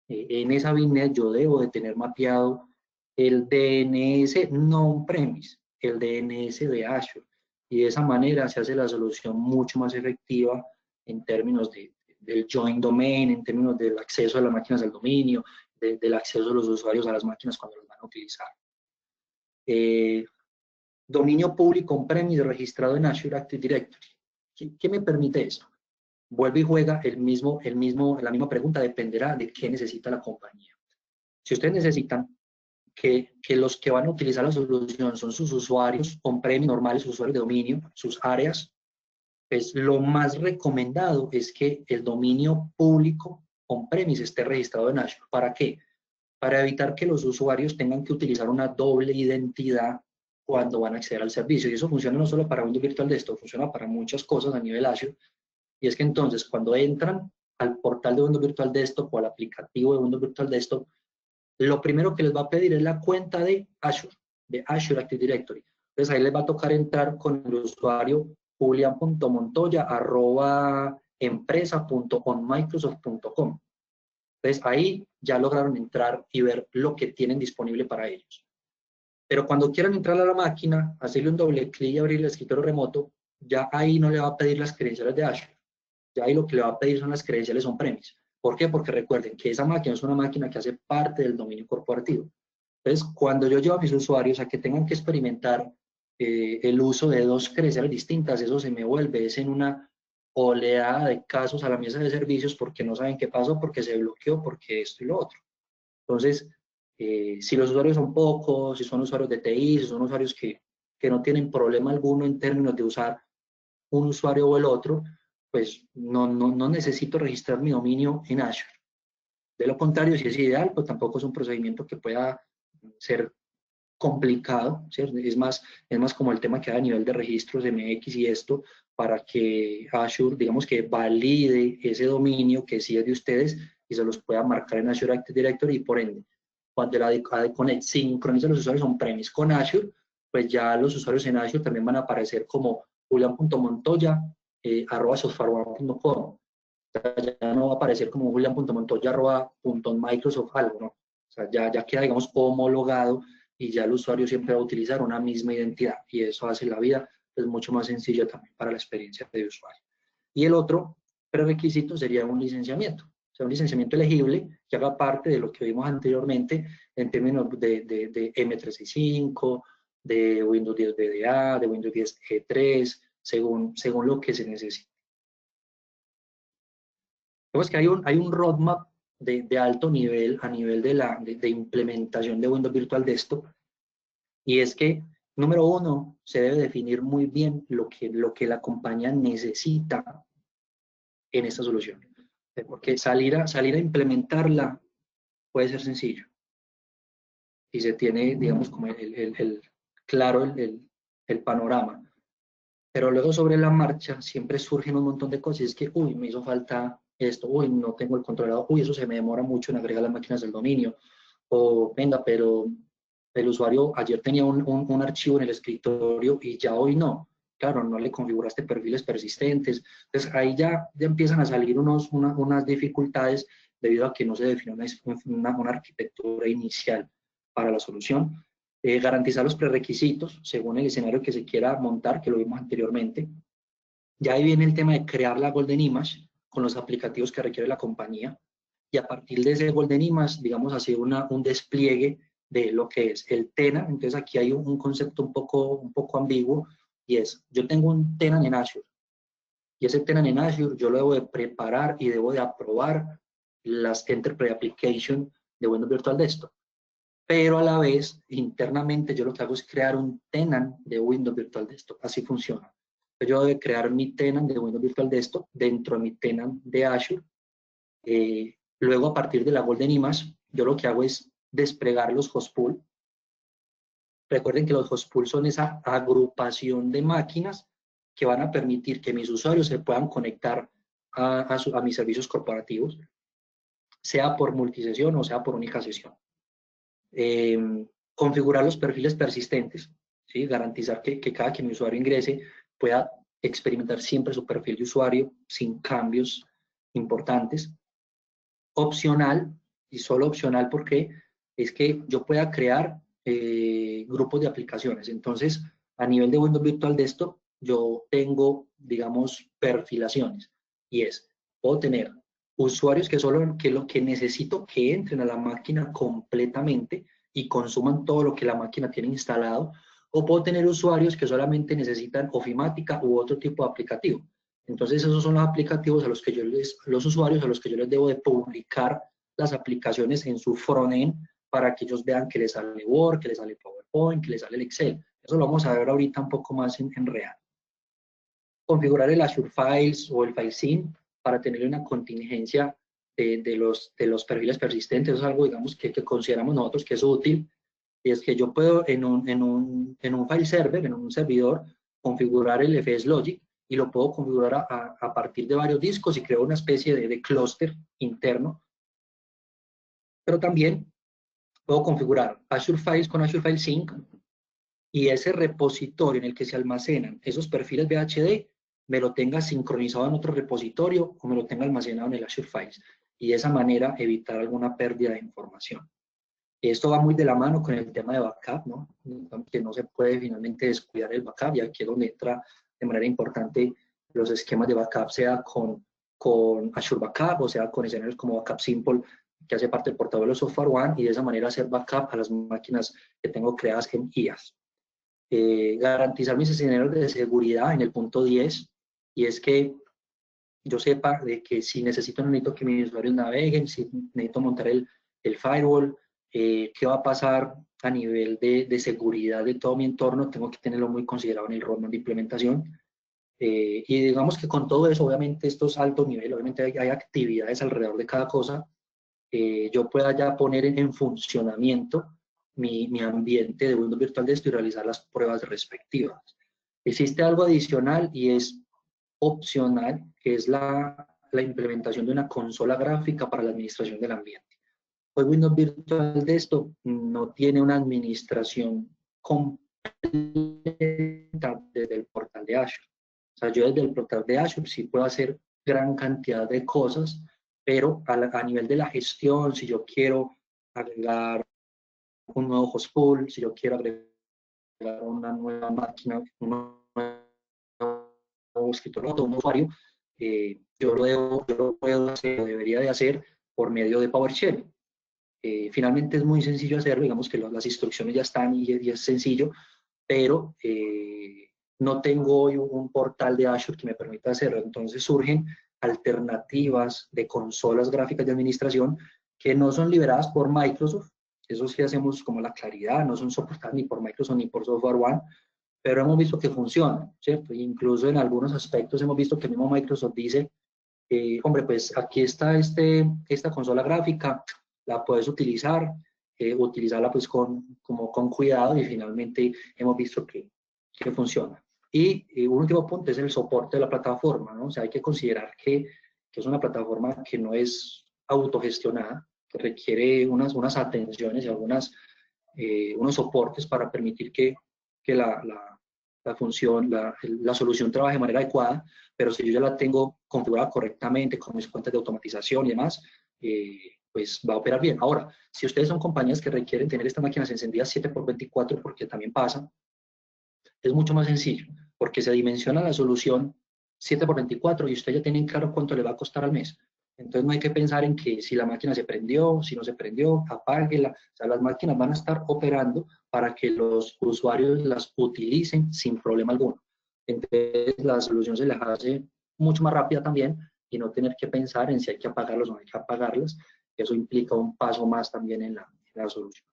En esa VNet yo debo de tener mapeado el DNS no on-premise, el DNS de Azure, y de esa manera se hace la solución mucho más efectiva en términos del join domain, en términos del acceso a las máquinas al dominio, del acceso de los usuarios a las máquinas cuando las van a utilizar. Dominio público on-premise registrado en Azure Active Directory. ¿Qué me permite esto? Vuelve y juega la misma pregunta, dependerá de qué necesita la compañía. Si ustedes necesitan que los que van a utilizar la solución son sus usuarios on-premise normales, sus usuarios de dominio, sus áreas, pues lo más recomendado es que el dominio público on-premise esté registrado en Azure. ¿Para qué? Para evitar que los usuarios tengan que utilizar una doble identidad cuando van a acceder al servicio. Y eso funciona no solo para Windows Virtual Desktop, funciona para muchas cosas a nivel Azure. Y es que entonces, cuando entran al portal de Windows Virtual Desktop o al aplicativo de Windows Virtual Desktop, lo primero que les va a pedir es la cuenta de Azure Active Directory. Entonces ahí les va a tocar entrar con el usuario julian.montoya@empresa.onmicrosoft.com. Entonces ahí ya lograron entrar y ver lo que tienen disponible para ellos. Pero cuando quieran entrar a la máquina, hacerle un doble clic y abrir el escritorio remoto, ya ahí no le va a pedir las credenciales de Azure. Ya ahí lo que le va a pedir son las credenciales on-premise. ¿Por qué? Porque recuerden que esa máquina es una máquina que hace parte del dominio corporativo. Entonces, cuando yo llevo a mis usuarios a que tengan que experimentar el uso de dos credenciales distintas, eso se me vuelve, es en una oleada de casos a la mesa de servicios porque no saben qué pasó, porque se bloqueó, porque esto y lo otro. Entonces, si los usuarios son pocos, si son usuarios de TI, si son usuarios que no tienen problema alguno en términos de usar un usuario o el otro, pues no necesito registrar mi dominio en Azure. De lo contrario, si es ideal, pues tampoco es un procedimiento que pueda ser complicado, ¿cierto? Es más como el tema que hay a nivel de registros MX y esto, para que Azure, digamos que valide ese dominio que sí es de ustedes y se los pueda marcar en Azure Active Directory y por ende, cuando la ADConnect sincroniza los usuarios on-premise con Azure, pues ya los usuarios en Azure también van a aparecer como julian.montoya, @softwareone.com. Ya no va a aparecer como julian.montoya, .microsoft algo, ¿no? O sea, ya queda, digamos, homologado y ya el usuario siempre va a utilizar una misma identidad y eso hace la vida pues, mucho más sencilla también para la experiencia de usuario. Y el otro prerequisito sería un licenciamiento, o sea, un licenciamiento elegible que haga parte de lo que vimos anteriormente en términos de M365, de Windows 10 VDA, de Windows 10 G3, según lo que se necesite. Vemos que hay un roadmap de alto nivel a nivel de implementación de Windows Virtual Desktop, y es que, número uno, se debe definir muy bien lo que la compañía necesita en esta solución, porque salir a implementarla puede ser sencillo, y se tiene, digamos, como claro el panorama, pero luego sobre la marcha siempre surgen un montón de cosas, y es que, uy, me hizo falta esto, uy, no tengo el controlador, uy, eso se me demora mucho en agregar las máquinas del dominio, o venga, pero el usuario ayer tenía un archivo en el escritorio y ya hoy no. Claro, no le configuraste perfiles persistentes. Entonces ahí ya empiezan a salir unas dificultades debido a que no se definió una arquitectura inicial para la solución. Garantizar los prerequisitos según el escenario que se quiera montar, que lo vimos anteriormente. Ya ahí viene el tema de crear la Golden Image con los aplicativos que requiere la compañía y a partir de ese Golden Image, digamos, hacer un despliegue de lo que es el tenant. Entonces aquí hay un concepto un poco ambiguo y es, yo tengo un tenant en Azure y ese tenant en Azure yo lo debo de preparar y debo de aprobar las Enterprise Application de Windows Virtual Desktop. Pero a la vez, internamente, yo lo que hago es crear un tenant de Windows Virtual Desktop. Así funciona. Yo debo de crear mi tenant de Windows Virtual Desktop dentro de mi tenant de Azure. Luego, a partir de la Golden Image, yo lo que hago es desplegar los host pool. Recuerden que los host pool son esa agrupación de máquinas que van a permitir que mis usuarios se puedan conectar a mis servicios corporativos, sea por multisesión o sea por única sesión. Configurar los perfiles persistentes, ¿sí? Garantizar que cada que mi usuario ingrese pueda experimentar siempre su perfil de usuario sin cambios importantes. Opcional, y solo opcional porque es que yo pueda crear grupos de aplicaciones. Entonces, a nivel de Windows Virtual Desktop, yo tengo, digamos, perfilaciones. Y es, puedo tener usuarios que lo que necesito que entren a la máquina completamente y consuman todo lo que la máquina tiene instalado, o puedo tener usuarios que solamente necesitan ofimática u otro tipo de aplicativo. Entonces esos son los aplicativos a los que los usuarios a los que yo les debo de publicar las aplicaciones en su frontend para que ellos vean que les sale Word, que les sale PowerPoint, que les sale el Excel. Eso lo vamos a ver ahorita un poco más en real. Configurar el Azure Files o el FileSync para tener una contingencia de los perfiles persistentes. Eso es algo, digamos, que consideramos nosotros que es útil. Y es que yo puedo en un file server, en un servidor, configurar el FS Logic y lo puedo configurar a partir de varios discos y creo una especie de clúster interno. Pero también puedo configurar Azure Files con Azure File Sync y ese repositorio en el que se almacenan esos perfiles VHD me lo tenga sincronizado en otro repositorio o me lo tenga almacenado en el Azure Files y de esa manera evitar alguna pérdida de información. Esto va muy de la mano con el tema de backup, ¿no? Que no se puede finalmente descuidar el backup, y aquí es donde entra de manera importante los esquemas de backup, sea con Azure Backup o sea con escenarios como Backup Simple, que hace parte del portafolio de SoftwareOne, y de esa manera hacer backup a las máquinas que tengo creadas en IaaS. Garantizar mis escenarios de seguridad en el punto 10, y es que yo sepa de que si necesito que mis usuarios naveguen, si necesito montar el firewall, qué va a pasar a nivel de seguridad de todo mi entorno, tengo que tenerlo muy considerado en el roadmap de implementación. Y digamos que con todo eso, obviamente esto es alto nivel, obviamente hay actividades alrededor de cada cosa, yo pueda ya poner en funcionamiento mi ambiente de Windows Virtual Desktop y realizar las pruebas respectivas. Existe algo adicional y es opcional, que es la implementación de una consola gráfica para la administración del ambiente. Hoy Windows Virtual Desktop no tiene una administración completa desde el portal de Azure. O sea, yo desde el portal de Azure sí puedo hacer gran cantidad de cosas, pero a nivel de la gestión, si yo quiero agregar un nuevo host pool, si yo quiero agregar una nueva máquina, un nuevo escritorio, un usuario, yo lo puedo hacer, lo debería de hacer por medio de PowerShell. Finalmente es muy sencillo hacerlo, digamos que las instrucciones ya están y es sencillo, pero no tengo hoy un portal de Azure que me permita hacerlo. Entonces surgen alternativas de consolas gráficas de administración que no son liberadas por Microsoft. Eso sí hacemos como la claridad, no son soportadas ni por Microsoft ni por SoftwareOne, pero hemos visto que funcionan, ¿cierto? Incluso en algunos aspectos hemos visto que el mismo Microsoft dice, hombre, pues aquí está esta consola gráfica, la puedes utilizar, utilizarla pues con cuidado, y finalmente hemos visto que funciona. Y un último punto es el soporte de la plataforma, ¿no? O sea, hay que considerar que es una plataforma que no es autogestionada, que requiere unas atenciones y unos soportes para permitir que la función, la solución trabaje de manera adecuada, pero si yo ya la tengo configurada correctamente con mis cuentas de automatización y demás, pues va a operar bien. Ahora, si ustedes son compañías que requieren tener estas máquinas encendidas 7x24, porque también pasa, es mucho más sencillo, porque se dimensiona la solución 7x24 y ustedes ya tienen claro cuánto le va a costar al mes. Entonces no hay que pensar en que si la máquina se prendió, si no se prendió, apáguela. O sea, las máquinas van a estar operando para que los usuarios las utilicen sin problema alguno. Entonces la solución se les hace mucho más rápida también, y no tener que pensar en si hay que apagarlas o no hay que apagarlas. Eso implica un paso más también en la solución.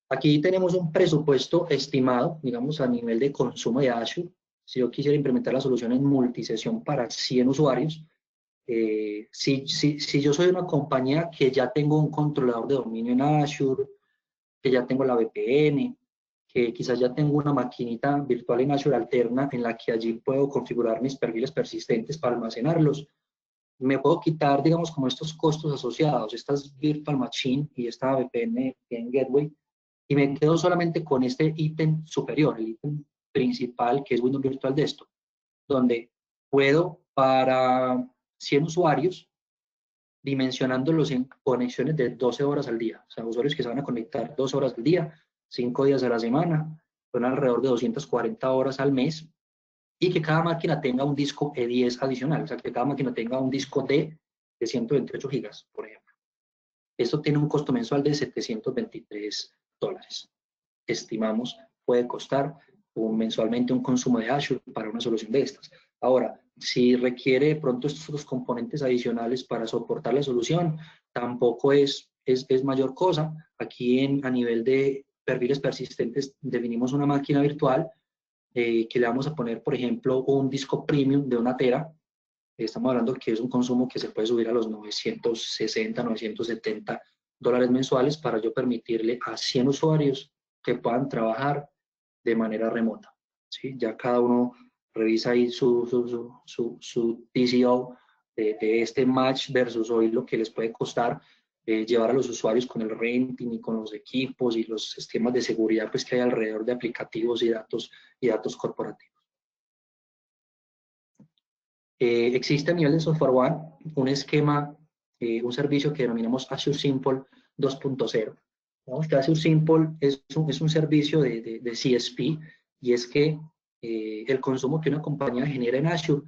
Aquí tenemos un presupuesto estimado, digamos, a nivel de consumo de Azure. Si yo quisiera implementar la solución en multisesión para 100 usuarios, si yo soy una compañía que ya tengo un controlador de dominio en Azure, que ya tengo la VPN, que quizás ya tengo una maquinita virtual en Azure alterna en la que allí puedo configurar mis perfiles persistentes para almacenarlos, me puedo quitar, digamos, como estos costos asociados, estas virtual machine y esta VPN en Gateway, y me quedo solamente con este ítem superior, el ítem principal, que es Windows Virtual Desktop, donde puedo para 100 usuarios, dimensionándolos en conexiones de 12 horas al día. O sea, usuarios que se van a conectar 12 horas al día, 5 días a la semana, son alrededor de 240 horas al mes, y que cada máquina tenga un disco E10 adicional, o sea, que cada máquina tenga un disco D de 128 gigas, por ejemplo. Esto tiene un costo mensual de $723. Estimamos puede costar mensualmente un consumo de Azure para una solución de estas. Ahora, si requiere de pronto estos componentes adicionales para soportar la solución, tampoco es mayor cosa. Aquí a nivel de perfiles persistentes definimos una máquina virtual que le vamos a poner, por ejemplo, un disco premium de 1 tera. Estamos hablando que es un consumo que se puede subir a los $960, $970 mensuales, para yo permitirle a 100 usuarios que puedan trabajar de manera remota, ¿sí? Ya cada uno revisa ahí su TCO de este match versus hoy lo que les puede costar llevar a los usuarios con el renting y con los equipos y los sistemas de seguridad pues, que hay alrededor de aplicativos y datos corporativos. Existe a nivel de SoftwareOne un esquema, un servicio que denominamos Azure Simple 2.0. Digamos que Azure Simple es un servicio de CSP, y es que el consumo que una compañía genera en Azure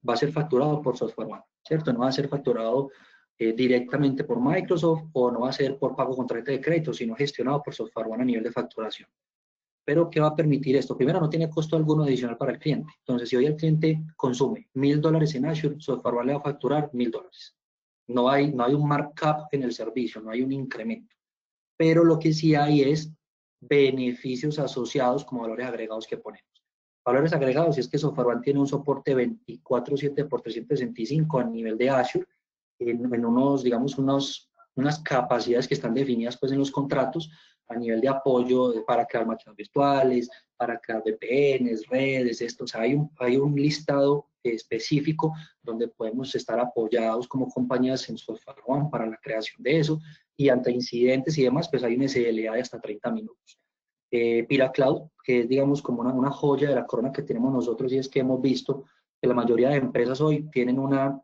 va a ser facturado por SoftwareOne, ¿cierto? No va a ser facturado directamente por Microsoft o no va a ser por pago con tarjeta de crédito, sino gestionado por SoftwareOne a nivel de facturación. Pero, ¿qué va a permitir esto? Primero, no tiene costo alguno adicional para el cliente. Entonces, si hoy el cliente consume $1.000 en Azure, SoftwareOne le va a facturar $1.000. No hay un markup en el servicio, no hay un incremento. Pero lo que sí hay es beneficios asociados como valores agregados que ponemos. Valores agregados es que SoftwareOne tiene un soporte 24/7 por 365 a nivel de Azure, en unos, digamos, unas capacidades que están definidas pues en los contratos a nivel de apoyo para crear máquinas virtuales, para crear VPNs, redes, esto. O sea, hay un listado específico donde podemos estar apoyados como compañías en SoftwareOne para la creación de eso, y ante incidentes y demás, pues hay un SLA de hasta 30 minutos. PiraCloud, que es, digamos, como una joya de la corona que tenemos nosotros, y es que hemos visto que la mayoría de empresas hoy tienen una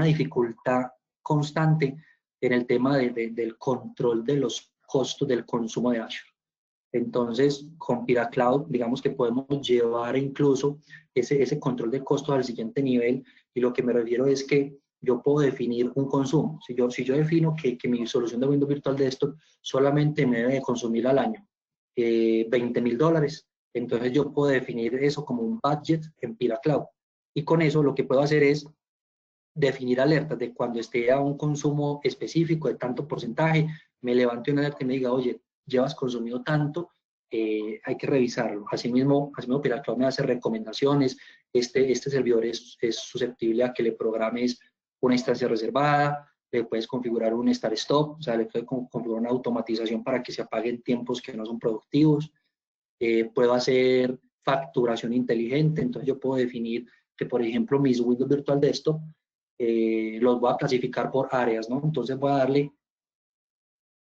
dificultad constante en el tema del control de los costos del consumo de Azure. Entonces, con PiraCloud, digamos que podemos llevar incluso ese control de costos al siguiente nivel, y lo que me refiero es que yo puedo definir un consumo. Si yo defino que mi solución de Windows Virtual Desktop solamente me debe consumir al año $20.000, entonces yo puedo definir eso como un budget en PiraCloud. Y con eso lo que puedo hacer es definir alertas de cuando esté a un consumo específico de tanto porcentaje, me levante una alerta y me diga, oye, llevas consumido tanto, hay que revisarlo. Asimismo PiraCloud me hace recomendaciones. Este servidor es susceptible a que le programes una instancia reservada, le puedes configurar un start stop, o sea, le puedes configurar una automatización para que se apaguen tiempos que no son productivos. Puedo hacer facturación inteligente, entonces yo puedo definir que, por ejemplo, mis Windows Virtual Desktop los voy a clasificar por áreas, ¿no? Entonces voy a darle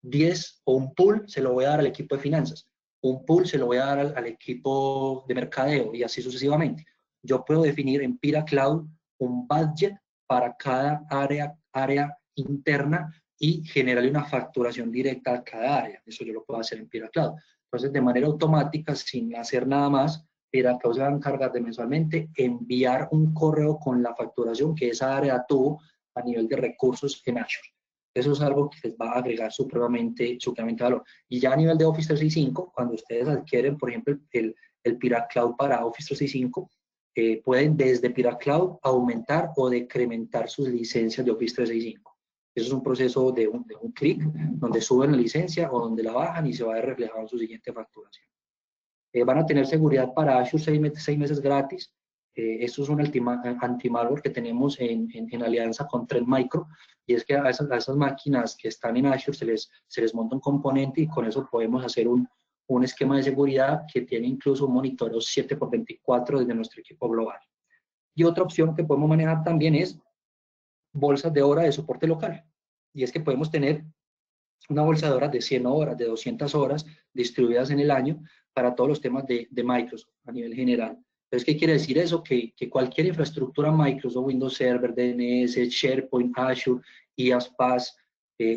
10 o un pool, se lo voy a dar al equipo de finanzas, un pool se lo voy a dar al equipo de mercadeo, y así sucesivamente. Yo puedo definir en PiraCloud un budget para cada área interna y generarle una facturación directa a cada área. Eso yo lo puedo hacer en PiraCloud. Entonces, de manera automática, sin hacer nada más, PiraCloud se va a encargar de mensualmente enviar un correo con la facturación que esa área tuvo a nivel de recursos en Azure. Eso es algo que les va a agregar supremamente valor. Y ya a nivel de Office 365, cuando ustedes adquieren, por ejemplo, el PiraCloud para Office 365, pueden desde PiraCloud aumentar o decrementar sus licencias de Office 365. Eso es un proceso de un clic, donde suben la licencia o donde la bajan, y se va a ver reflejado en su siguiente facturación. Van a tener seguridad para Azure 6 meses gratis. Esto es un anti-malware que tenemos en alianza con Trend Micro, y es que a esas máquinas que están en Azure se les monta un componente, y con eso podemos hacer un esquema de seguridad que tiene incluso un monitoreo 7x24 desde nuestro equipo global. Y otra opción que podemos manejar también es bolsas de hora de soporte local, y es que podemos tener una bolsa de horas de 100 horas, de 200 horas, distribuidas en el año para todos los temas de Microsoft a nivel general. Entonces, ¿qué quiere decir eso? Que cualquier infraestructura Microsoft, Windows Server, DNS, SharePoint, Azure, IaaS, PaaS,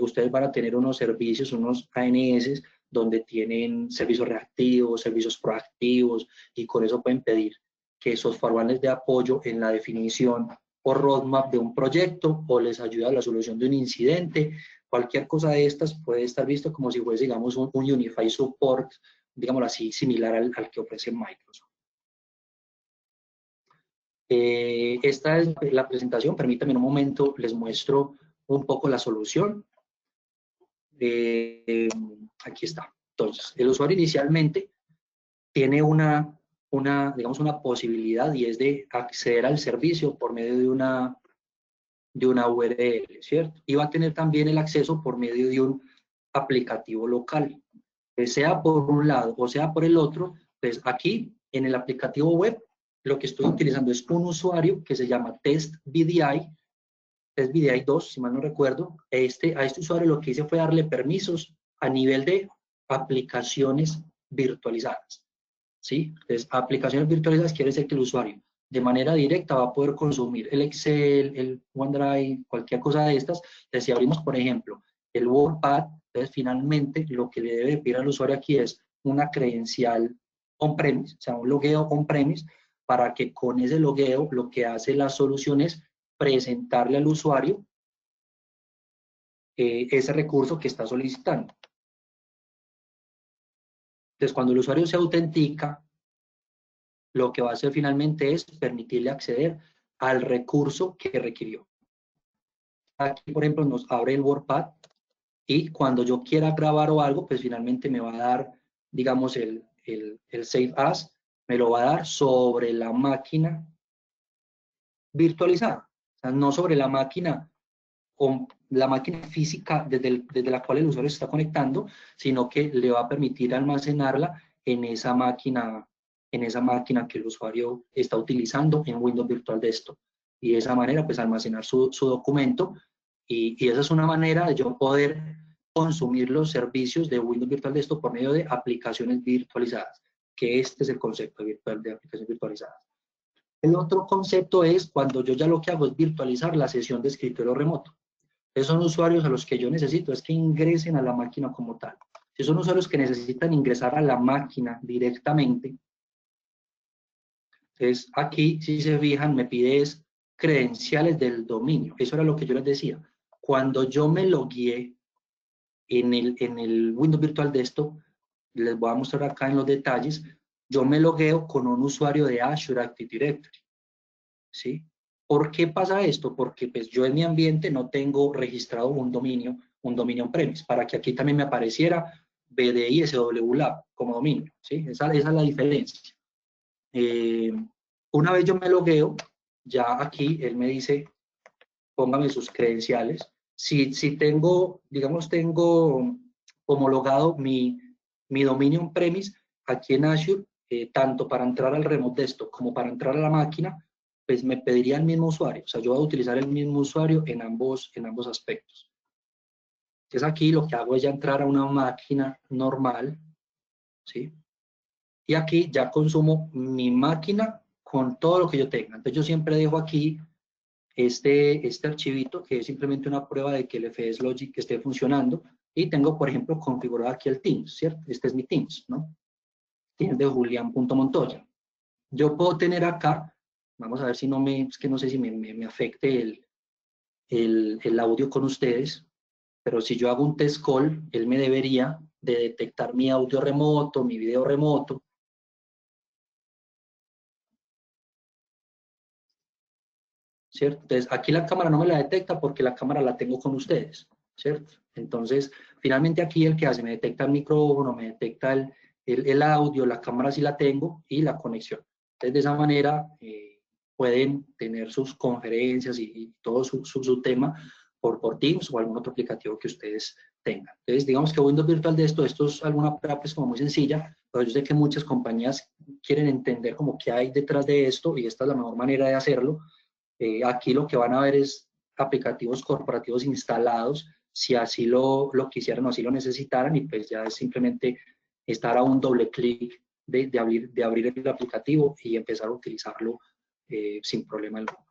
ustedes van a tener unos servicios, unos ANS, donde tienen servicios reactivos, servicios proactivos, y con eso pueden pedir que SoftwareOne les dé apoyo en la definición o roadmap de un proyecto, o les ayuda a la solución de un incidente. Cualquier cosa de estas puede estar visto como si fuese, digamos, un Unified Support, digámoslo así, similar al que ofrece Microsoft. Esta es la presentación. Permítanme un momento, les muestro un poco la solución. Aquí está. Entonces, el usuario inicialmente tiene digamos, una posibilidad, y es de acceder al servicio por medio de una URL, ¿cierto? Y va a tener también el acceso por medio de un aplicativo local. Sea por un lado o sea por el otro, pues aquí en el aplicativo web lo que estoy utilizando es un usuario que se llama TestVDI 2, si mal no recuerdo. A este usuario lo que hice fue darle permisos a nivel de aplicaciones virtualizadas, ¿sí? Entonces, aplicaciones virtualizadas quiere decir que el usuario de manera directa va a poder consumir el Excel, el OneDrive, cualquier cosa de estas. Entonces, si abrimos, por ejemplo, el WordPad, entonces finalmente lo que le debe pedir al usuario aquí es una credencial on-premise, o sea, un logueo on-premise, para que con ese logueo lo que hace la solución es presentarle al usuario ese recurso que está solicitando. Entonces, cuando el usuario se autentica, lo que va a hacer finalmente es permitirle acceder al recurso que requirió. Aquí, por ejemplo, nos abre el WordPad y cuando yo quiera grabar o algo, pues finalmente me va a dar, digamos, el Save As, me lo va a dar sobre la máquina virtualizada, o sea, no sobre la máquina con la máquina física desde la cual el usuario se está conectando, sino que le va a permitir almacenarla en esa máquina que el usuario está utilizando en Windows Virtual Desktop. Y de esa manera, pues, almacenar su documento. Y esa es una manera de yo poder consumir los servicios de Windows Virtual Desktop por medio de aplicaciones virtualizadas, que este es el concepto virtual de aplicaciones virtualizadas. El otro concepto es cuando yo ya lo que hago es virtualizar la sesión de escritorio remoto. Esos son usuarios a los que yo necesito es que ingresen a la máquina como tal. Si son usuarios que necesitan ingresar a la máquina directamente, entonces aquí, si se fijan, me pide credenciales del dominio. Eso era lo que yo les decía. Cuando yo me logueé en el Windows Virtual Desktop, les voy a mostrar acá en los detalles, yo me logueo con un usuario de Azure Active Directory. ¿Sí? ¿Por qué pasa esto? Porque pues yo en mi ambiente no tengo registrado un dominio on-premise, para que aquí también me apareciera BDI SW Lab como dominio, ¿sí? Esa es la diferencia. Una vez yo me logueo, ya aquí él me dice, póngame sus credenciales. Si tengo, digamos, tengo homologado mi dominio on-premise aquí en Azure, tanto para entrar al Remote Desktop como para entrar a la máquina, pues me pediría el mismo usuario. O sea, yo voy a utilizar el mismo usuario en ambos aspectos. Entonces aquí lo que hago es ya entrar a una máquina normal, ¿sí? Y aquí ya consumo mi máquina con todo lo que yo tenga. Entonces yo siempre dejo aquí este archivito, que es simplemente una prueba de que el FS Logic esté funcionando, y tengo, por ejemplo, configurado aquí el Teams, ¿cierto? Este es mi Teams, ¿no? Teams de Julián.montoya. Yo puedo tener acá, vamos a ver si no es que no sé si me afecte el audio con ustedes, pero si yo hago un test call, él me debería de detectar mi audio remoto, mi video remoto. ¿Cierto? Entonces, aquí la cámara no me la detecta porque la cámara la tengo con ustedes, ¿cierto? Entonces, finalmente aquí el que hace, me detecta el micrófono, me detecta el audio, la cámara sí la tengo y la conexión. Entonces, de esa manera pueden tener sus conferencias y todo su tema por Teams o algún otro aplicativo que ustedes tengan. Entonces, digamos que Windows Virtual de esto es alguna prueba pues como muy sencilla, pero yo sé que muchas compañías quieren entender como qué hay detrás de esto y esta es la mejor manera de hacerlo. Aquí lo que van a ver es aplicativos corporativos instalados, si así lo quisieran o así lo necesitaran, y pues ya es simplemente estar a un doble clic de abrir el aplicativo y empezar a utilizarlo sin problema alguno.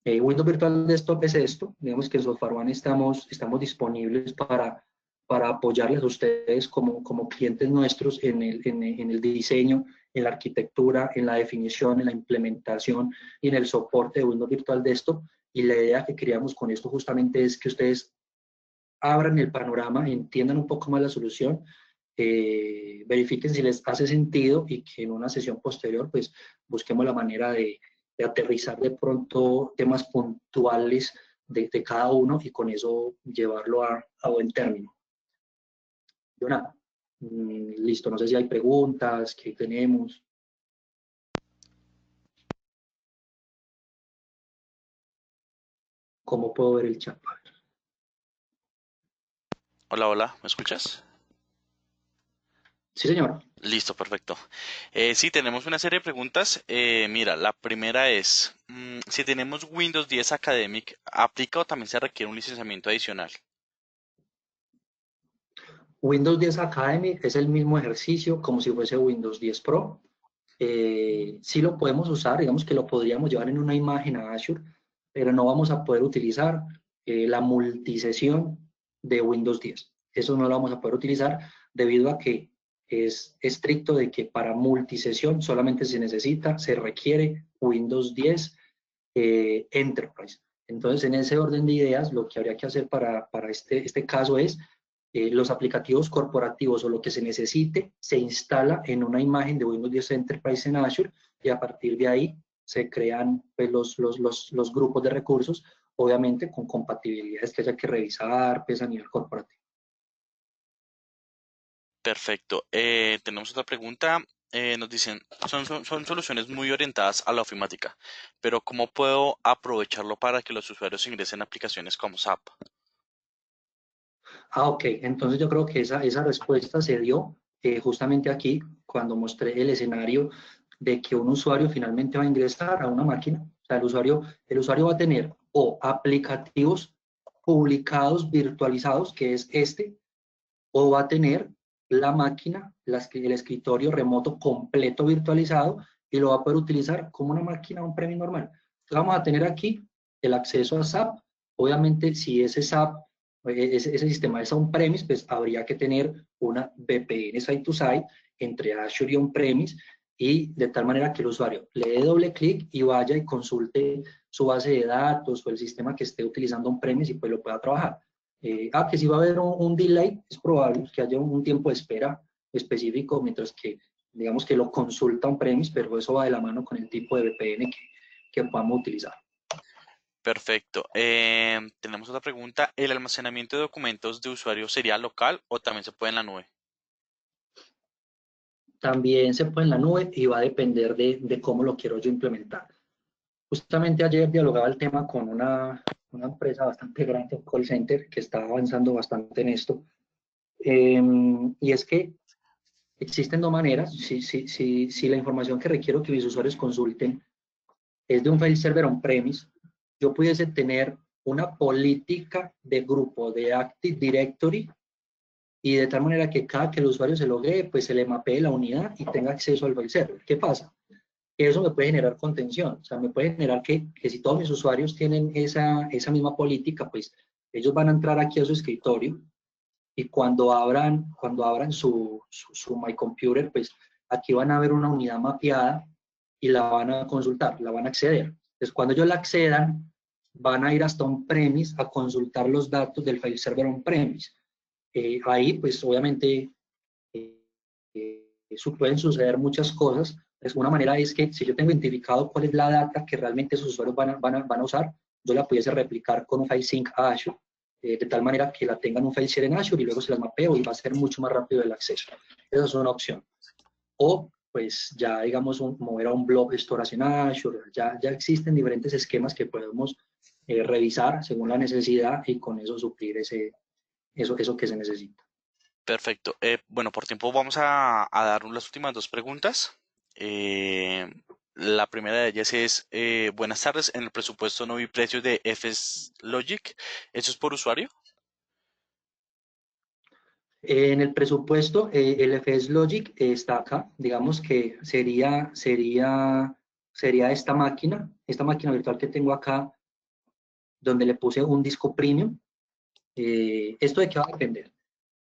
Windows Virtual Desktop es esto, digamos que en Software One estamos disponibles para apoyarles a ustedes como clientes nuestros en el diseño, en la arquitectura, en la definición, en la implementación y en el soporte de Windows Virtual Desktop. Y la idea que queríamos con esto justamente es que ustedes abran el panorama, entiendan un poco más la solución, verifiquen si les hace sentido y que en una sesión posterior pues busquemos la manera de aterrizar de pronto temas puntuales de cada uno y con eso llevarlo a buen término. Yo nada, listo, no sé si hay preguntas, ¿qué tenemos? ¿Cómo puedo ver el chat? Hola, hola, ¿me escuchas? Sí, señor. Listo, perfecto. Sí, tenemos una serie de preguntas. Mira, la primera es, si tenemos Windows 10 Academic, ¿aplica o también se requiere un licenciamiento adicional? Windows 10 Academy es el mismo ejercicio como si fuese Windows 10 Pro. Sí lo podemos usar, digamos que lo podríamos llevar en una imagen a Azure, pero no vamos a poder utilizar la multisesión de Windows 10. Eso no lo vamos a poder utilizar debido a que es estricto de que para multisesión solamente se requiere Windows 10 Enterprise. Entonces, en ese orden de ideas, lo que habría que hacer para este caso es los aplicativos corporativos o lo que se necesite se instala en una imagen de Windows 10 Enterprise en Azure y a partir de ahí se crean pues, los grupos de recursos, obviamente con compatibilidades que haya que revisar pues, a nivel corporativo. Perfecto. Tenemos otra pregunta. Nos dicen, son soluciones muy orientadas a la ofimática, pero ¿cómo puedo aprovecharlo para que los usuarios ingresen a aplicaciones como SAP? Ok, entonces yo creo que esa respuesta se dio justamente aquí cuando mostré el escenario de que un usuario finalmente va a ingresar a una máquina. O sea, el usuario va a tener o aplicativos publicados, virtualizados, que es o va a tener la máquina, el escritorio remoto completo virtualizado y lo va a poder utilizar como una máquina on-premise normal. Entonces vamos a tener aquí el acceso a SAP. Obviamente, si ese SAP, ese sistema es on-premise, pues habría que tener una VPN site-to-site entre Azure y on-premise y de tal manera que el usuario le dé doble clic y vaya y consulte su base de datos o el sistema que esté utilizando on-premise y pues lo pueda trabajar. Que si va a haber un delay, es probable que haya un tiempo de espera específico, mientras que, digamos que lo consulta on-premise, pero eso va de la mano con el tipo de VPN que podamos utilizar. Perfecto. Tenemos otra pregunta. ¿El almacenamiento de documentos de usuario sería local o también se puede en la nube? También se puede en la nube y va a depender de cómo lo quiero yo implementar. Justamente ayer dialogaba el tema con una empresa bastante grande, un call center, que está avanzando bastante en esto. Y es que existen dos maneras. Si la información que requiero que mis usuarios consulten es de un file server on-premise, yo pudiese tener una política de grupo de Active Directory y de tal manera que cada que el usuario se loguee, pues se le mapee la unidad y tenga acceso al file server. ¿Qué pasa? Eso me puede generar contención, o sea, me puede generar que si todos mis usuarios tienen esa misma política, pues ellos van a entrar aquí a su escritorio y cuando abran su My Computer, pues aquí van a ver una unidad mapeada y la van a consultar, la van a acceder. Entonces, cuando ellos la accedan, van a ir hasta on-premise a consultar los datos del file server on-premise. Ahí, pues obviamente, pueden suceder muchas cosas. Pues, una manera es que si yo tengo identificado cuál es la data que realmente esos usuarios van a usar, yo la pudiese replicar con un file sync a Azure, de tal manera que la tengan un file share en Azure y luego se las mapeo y va a ser mucho más rápido el acceso. Esa es una opción. O pues ya digamos mover a un blob storage en Azure, ya existen diferentes esquemas que podemos revisar según la necesidad y con eso suplir eso que se necesita. Perfecto. Bueno, por tiempo vamos a dar las últimas dos preguntas. La primera de ellas es, buenas tardes, en el presupuesto no vi precios de FS Logic. ¿Eso es por usuario? En el presupuesto, el FS Logic está acá, digamos que sería esta máquina virtual que tengo acá, donde le puse un disco premium. ¿Esto de qué va a depender?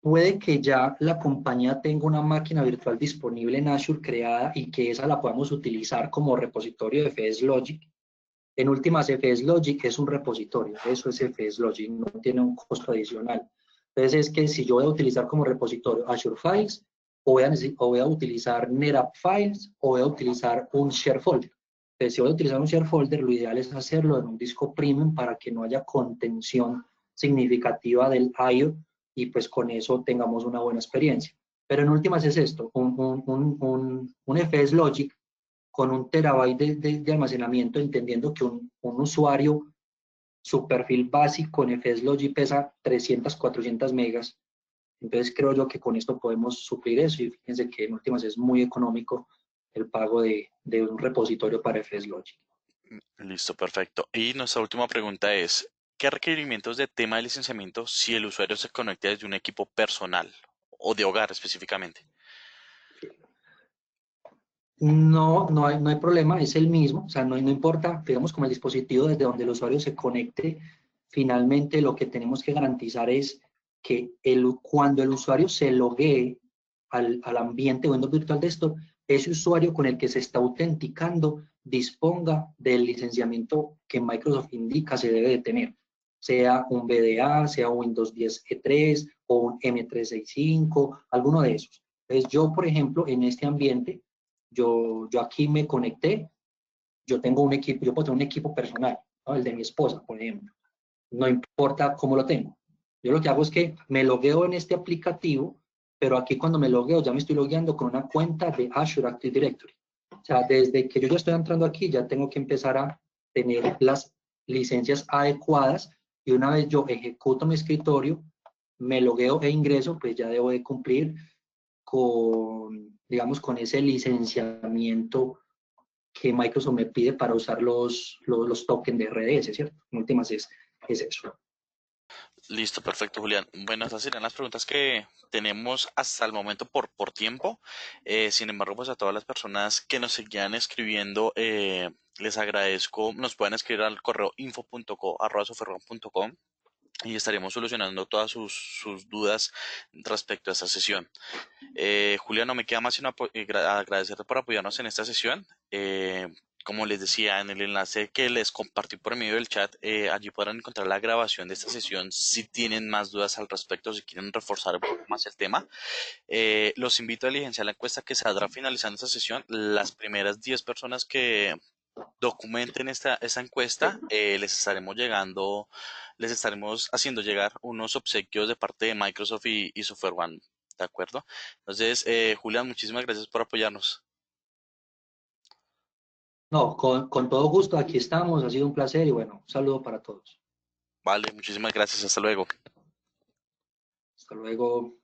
Puede que ya la compañía tenga una máquina virtual disponible en Azure creada y que esa la podamos utilizar como repositorio de FS Logic. En últimas, FS Logic es un repositorio, eso es FS Logic, no tiene un costo adicional. Entonces es que si yo voy a utilizar como repositorio Azure Files, o voy a utilizar NetApp Files, o voy a utilizar un share folder. Entonces si voy a utilizar un share folder, lo ideal es hacerlo en un disco premium para que no haya contención significativa del I/O y pues con eso tengamos una buena experiencia. Pero en últimas es esto, un FS Logic con 1 terabyte de almacenamiento, entendiendo que un usuario, su perfil básico en FS Logic pesa 300, 400 megas. Entonces creo yo que con esto podemos suplir eso y fíjense que en últimas es muy económico el pago de un repositorio para FS Logic. Listo, perfecto. Y nuestra última pregunta es, ¿qué requerimientos de tema de licenciamiento si el usuario se conecta desde un equipo personal o de hogar específicamente? No hay problema, es el mismo, o sea, no importa, digamos, como el dispositivo desde donde el usuario se conecte, finalmente lo que tenemos que garantizar es que cuando el usuario se loguee al ambiente Windows Virtual Desktop, ese usuario con el que se está autenticando disponga del licenciamiento que Microsoft indica se debe de tener, sea un VDA, sea un Windows 10 E3 o un M365, alguno de esos. Entonces yo, por ejemplo, en este ambiente, yo aquí me conecté, yo tengo un equipo, yo puedo tener un equipo personal, ¿no? El de mi esposa, por ejemplo. No importa cómo lo tengo. Yo lo que hago es que me logueo en este aplicativo, pero aquí cuando me logueo ya me estoy logueando con una cuenta de Azure Active Directory. O sea, desde que yo ya estoy entrando aquí, ya tengo que empezar a tener las licencias adecuadas y una vez yo ejecuto mi escritorio, me logueo e ingreso, pues ya debo de cumplir con, digamos, con ese licenciamiento que Microsoft me pide para usar los tokens de RDS, ¿cierto? En últimas es eso. Listo, perfecto, Julián. Bueno, esas serían las preguntas que tenemos hasta el momento por tiempo. Sin embargo, pues a todas las personas que nos seguían escribiendo, les agradezco. Nos pueden escribir al correo info.co@soferwan.com y estaremos solucionando todas sus dudas respecto a esta sesión. Julián, no me queda más sino agradecerte por apoyarnos en esta sesión. Como les decía, en el enlace que les compartí por medio del chat, allí podrán encontrar la grabación de esta sesión si tienen más dudas al respecto, si quieren reforzar un poco más el tema. Los invito a diligenciar la encuesta que saldrá finalizando esta sesión. Las primeras 10 personas que documenten esta encuesta, les estaremos haciendo llegar unos obsequios de parte de Microsoft y SoftwareOne, ¿de acuerdo? Entonces, Julián, muchísimas gracias por apoyarnos. No, con todo gusto, aquí estamos, ha sido un placer y bueno, un saludo para todos. Vale, muchísimas gracias, hasta luego. Hasta luego.